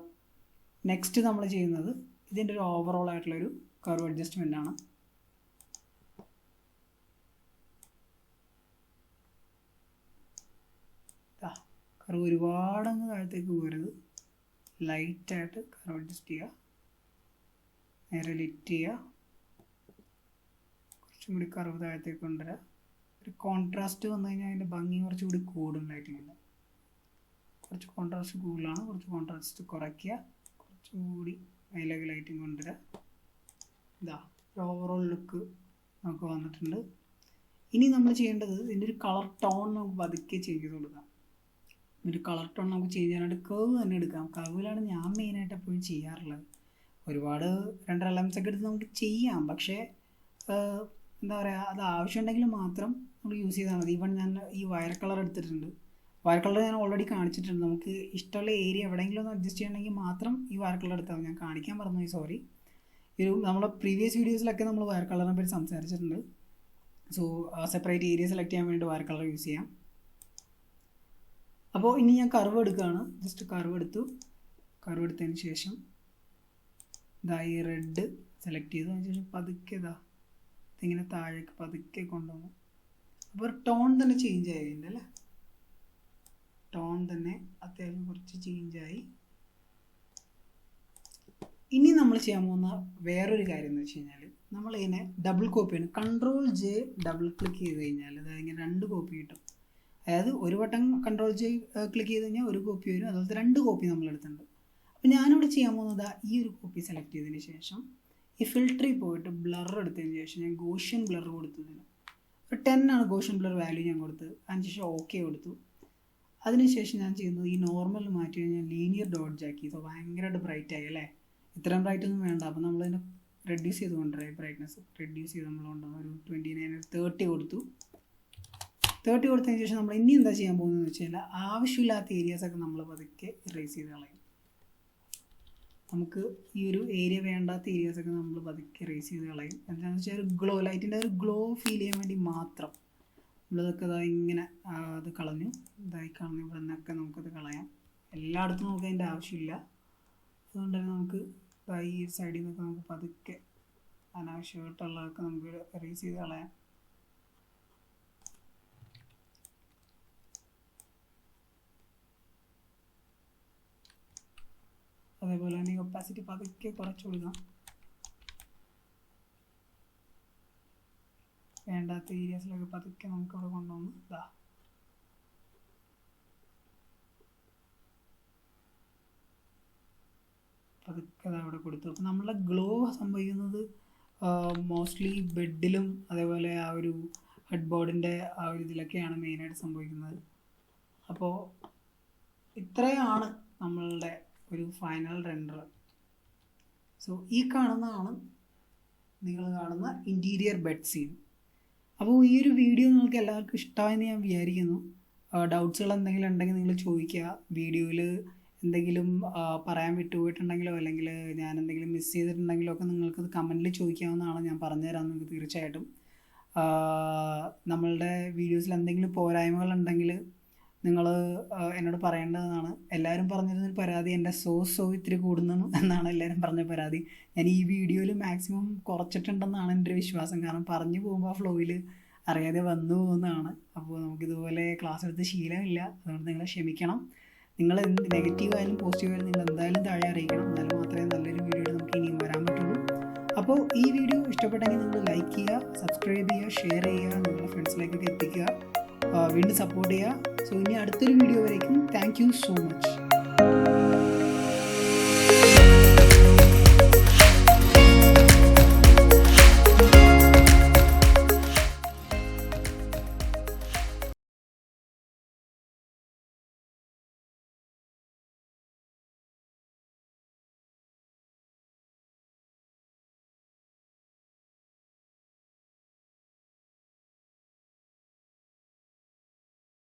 Speaker 1: നെക്സ്റ്റ് നമ്മൾ ചെയ്യുന്നത് ഇതിൻ്റെ ഒരു ഓവറോൾ ആയിട്ടുള്ളൊരു കർവ് അഡ്ജസ്റ്റ്മെൻ്റ് ആണ്. കർവ് ഒരുപാടങ്ങ് താഴത്തേക്ക് പോകരുത്. ലൈറ്റായിട്ട് കർവ് അഡ്ജസ്റ്റ് ചെയ്യുക. നേരെ ലിറ്റ് ചെയ്യുക. കുറച്ചും കൂടി കർവ് താഴത്തേക്ക് കൊണ്ടുവരിക. ഒരു കോൺട്രാസ്റ്റ് വന്നു കഴിഞ്ഞാൽ അതിൻ്റെ ഭംഗി കുറച്ചുകൂടി കൂടും ലൈറ്റിങ്ങിൽ. കുറച്ച് കോൺട്രാസ്റ്റ് കൂടുതലാണ്, കുറച്ച് കോൺട്രാസ്റ്റ് കുറയ്ക്കുക. കുറച്ചുകൂടി അതിലേക്ക് ലൈറ്റിങ് കൊണ്ടുവരിക. ഇതാ ഓവറോൾ ലുക്ക് നമുക്ക് വന്നിട്ടുണ്ട്. ഇനി നമ്മൾ ചെയ്യേണ്ടത് ഇതിൻ്റെ ഒരു കളർ ടോൺ നമുക്ക് പതുക്കെ ചെയ്ത് കൊടുക്കാം. ഒരു കളർ ടോൺ നമുക്ക് ചേഞ്ച് ചെയ്യാനായിട്ട് കർവ് തന്നെ എടുക്കാം. കർവിലാണ് ഞാൻ മെയിനായിട്ട് എപ്പോഴും ചെയ്യാറുള്ളത്. ഒരുപാട് 2 എലമെൻറ്റ്സ് ഒക്കെ എടുത്ത് നമുക്ക് ചെയ്യാം, പക്ഷേ എന്താ പറയുക, അത് ആവശ്യമുണ്ടെങ്കിൽ മാത്രം നമ്മൾ യൂസ് ചെയ്താൽ മതി. ഈവൺ ഞാൻ ഈ വയർ കളർ എടുത്തിട്ടുണ്ട്. വയർ കളർ ഞാൻ ഓൾറെഡി കാണിച്ചിട്ടുണ്ട്. നമുക്ക് ഇഷ്ടമുള്ള ഏരിയ എവിടെയെങ്കിലും ഒന്ന് അഡ്ജസ്റ്റ് ചെയ്യണമെങ്കിൽ മാത്രം ഈ വയർ കളർ എടുത്താൽ മതി. ഞാൻ കാണിക്കാൻ പറഞ്ഞു, സോറി. നമ്മുടെ പ്രീവിയസ് വീഡിയോസിലൊക്കെ നമ്മൾ വയർ കളറിനെ പറ്റി സംസാരിച്ചിട്ടുണ്ട്. സോ സെപ്പറേറ്റ് ഏരിയ സെലക്ട് ചെയ്യാൻ വേണ്ടി വയർ കളർ യൂസ് ചെയ്യാം. അപ്പോൾ ഇനി ഞാൻ കർവ് എടുക്കുകയാണ്. ജസ്റ്റ് കർവ് എടുത്തതിന് ശേഷം ഇതാ ഈ റെഡ് സെലക്ട് ചെയ്തു. അതിന് ശേഷം പതുക്കെ ഇതിങ്ങനെ താഴേക്ക് പതുക്കെ കൊണ്ടുവന്നു. അപ്പോൾ ഒരു ടോൺ തന്നെ ചേഞ്ച് ആയി അതിൻ്റെ അല്ലേ? ടോൺ തന്നെ അത്യാവശ്യം കുറച്ച് ചേഞ്ചായി. ഇനി നമ്മൾ ചെയ്യാൻ പോകുന്ന വേറൊരു കാര്യം എന്ന് വെച്ച് കഴിഞ്ഞാൽ നമ്മളിതിനെ ഡബിൾ കോപ്പി ആണ്. Ctrl+J ഡബിൾ ക്ലിക്ക് ചെയ്ത് കഴിഞ്ഞാൽ അതായത് ഇങ്ങനെ 2 കോപ്പി കിട്ടും. അതായത് ഒരു വട്ടം Ctrl+J ക്ലിക്ക് ചെയ്ത് കഴിഞ്ഞാൽ ഒരു കോപ്പി വരും. അതുപോലത്തെ 2 കോപ്പി നമ്മൾ എടുത്തിട്ടുണ്ട്. അപ്പോൾ ഞാനിവിടെ ചെയ്യാൻ പോകുന്നത് ഈ ഒരു കോപ്പി സെലക്ട് ചെയ്തതിന് ശേഷം ഈ ഫിൽറ്ററിൽ പോയിട്ട് ബ്ലർ എടുത്തതിന് ശേഷം ഞാൻ ഗോഷ്യൻ ബ്ലർ കൊടുത്തതിന് ഒരു 10 ആണ് ഗോഷ്യൻ ബ്ലർ വാല്യൂ ഞാൻ കൊടുത്തത്. അതിനുശേഷം ഓക്കെ കൊടുത്തു. അതിനുശേഷം ഞാൻ ചെയ്യുന്നത് ഈ നോർമൽ മാറ്റി കഴിഞ്ഞാൽ ലീനിയർ ഡോഡ്ജ് ആക്കി. ഇത് ഭയങ്കരമായിട്ട് ബ്രൈറ്റ് ആയി അല്ലേ? ഇത്രയും ബ്രൈറ്റ് ഒന്നും വേണ്ട. അപ്പോൾ നമ്മളതിനെ റെഡ്യൂസ് ചെയ്ത് കൊണ്ടുവരാം. ബ്രൈറ്റ്നസ് റെഡ്യൂസ് ചെയ്ത് നമ്മൾ കൊണ്ടുവന്ന ഒരു 29 30 കൊടുത്തു. 30 കൊടുത്തതിന് ശേഷം നമ്മൾ ഇനി എന്താ ചെയ്യാൻ പോകുന്നതെന്ന് വെച്ച് കഴിഞ്ഞാൽ ആവശ്യമില്ലാത്ത ഏരിയാസൊക്കെ നമ്മൾ പതുക്കെ ഇറേസ് ചെയ്ത് കളയും. നമുക്ക് ഈ ഒരു ഏരിയ വേണ്ടാത്ത ഏരിയാസൊക്കെ നമ്മൾ പതുക്കെ ഇറേസ് ചെയ്ത് കളയും. എന്താണെന്ന് വെച്ചാൽ ഒരു ഗ്ലോ ലൈറ്റിൻ്റെ ഒരു ഗ്ലോ ഫീൽ ചെയ്യാൻ വേണ്ടി മാത്രം നമ്മളിതൊക്കെ ഇങ്ങനെ അത് കളഞ്ഞു. ഇതായി കളഞ്ഞു. ഇവിടെ നിന്നൊക്കെ നമുക്കത് കളയാം. എല്ലായിടത്തും നമുക്ക് അതിൻ്റെ ആവശ്യമില്ല. അതുകൊണ്ട് തന്നെ നമുക്ക് ഈ സൈഡിൽ നിന്നൊക്കെ നമുക്ക് പതുക്കെ അനാവശ്യമായിട്ടുള്ളതൊക്കെ നമുക്ക് ഇറേസ് ചെയ്ത് കളയാം. അതേപോലെ തന്നെ ഒപ്പാസിറ്റി പതുക്കെ കുറച്ച് കൊടുക്കാം. വേണ്ടാത്ത ഏരിയാസിലൊക്കെ പതുക്കെ നമുക്ക് അവിടെ കൊണ്ടുവന്ന് പതുക്കെ അവിടെ കൊടുത്തു. അപ്പോൾ നമ്മളെ ഗ്ലോ സംഭവിക്കുന്നത് മോസ്റ്റ്ലി ബെഡിലും അതേപോലെ ആ ഒരു ഹെഡ് ബോർഡിൻ്റെ ആ ഒരു ഇതിലൊക്കെയാണ് മെയിനായിട്ട് സംഭവിക്കുന്നത്. അപ്പോൾ ഇത്രയാണ് നമ്മളുടെ ഒരു ഫൈനൽ റെൻഡർ. സോ ഈ കാണുന്നതാണ് നിങ്ങൾ കാണുന്ന ഇൻറ്റീരിയർ ബെഡ് സീൻ. അപ്പോൾ ഈ ഒരു വീഡിയോ നിങ്ങൾക്ക് എല്ലാവർക്കും ഇഷ്ടമായെന്ന് ഞാൻ വിചാരിക്കുന്നു. ഡൗട്ട്സുകൾ എന്തെങ്കിലും ഉണ്ടെങ്കിൽ നിങ്ങൾ ചോദിക്കുക. വീഡിയോയിൽ എന്തെങ്കിലും പറയാൻ വിട്ടുപോയിട്ടുണ്ടെങ്കിലോ അല്ലെങ്കിൽ ഞാൻ എന്തെങ്കിലും മിസ് ചെയ്തിട്ടുണ്ടെങ്കിലോ ഒക്കെ നിങ്ങൾക്കത് കമൻറ്റിൽ ചോദിക്കാവുന്നതാണ്. ഞാൻ പറഞ്ഞുതരാം നിങ്ങൾക്ക് തീർച്ചയായിട്ടും. നമ്മളുടെ വീഡിയോസിൽ എന്തെങ്കിലും പോരായ്മകളുണ്ടെങ്കിൽ നിങ്ങൾ എന്നോട് പറയേണ്ടതാണ്. എല്ലാവരും പറഞ്ഞിരുന്നൊരു പരാതി എൻ്റെ സോ ഇത്തിരി കൂടുന്നു എന്നാണ് എല്ലാവരും പറഞ്ഞ പരാതി. ഞാൻ ഈ വീഡിയോയിൽ മാക്സിമം കുറച്ചിട്ടുണ്ടെന്നാണ് എൻ്റെ ഒരു വിശ്വാസം. കാരണം പറഞ്ഞു പോകുമ്പോൾ ആ ഫ്ലോയിൽ അറിയാതെ വന്നു പോകുന്നതാണ്. അപ്പോൾ നമുക്കിതുപോലെ ക്ലാസ് എടുത്ത് ശീലമില്ല. അതുകൊണ്ട് നിങ്ങൾ ക്ഷമിക്കണം. നിങ്ങൾ എന്ത് നെഗറ്റീവായാലും പോസിറ്റീവായാലും നിങ്ങൾ എന്തായാലും താഴെ അറിയിക്കണം. എന്നാലും മാത്രമേ നല്ലൊരു വീഡിയോ നമുക്ക് ഇനിയും വരാൻ പറ്റുള്ളൂ. അപ്പോൾ ഈ വീഡിയോ ഇഷ്ടപ്പെട്ടെങ്കിൽ നിങ്ങൾ ലൈക്ക് ചെയ്യുക, സബ്സ്ക്രൈബ് ചെയ്യുക, ഷെയർ ചെയ്യുക, നിങ്ങളുടെ ഫ്രണ്ട്സിലേക്കൊക്കെ എത്തിക്കുക, വീണ്ടും സപ്പോർട്ട് ചെയ്യുക. സോ ഇനി അടുത്തൊരു വീഡിയോ വരേക്കും താങ്ക് യു സോ മച്ച്.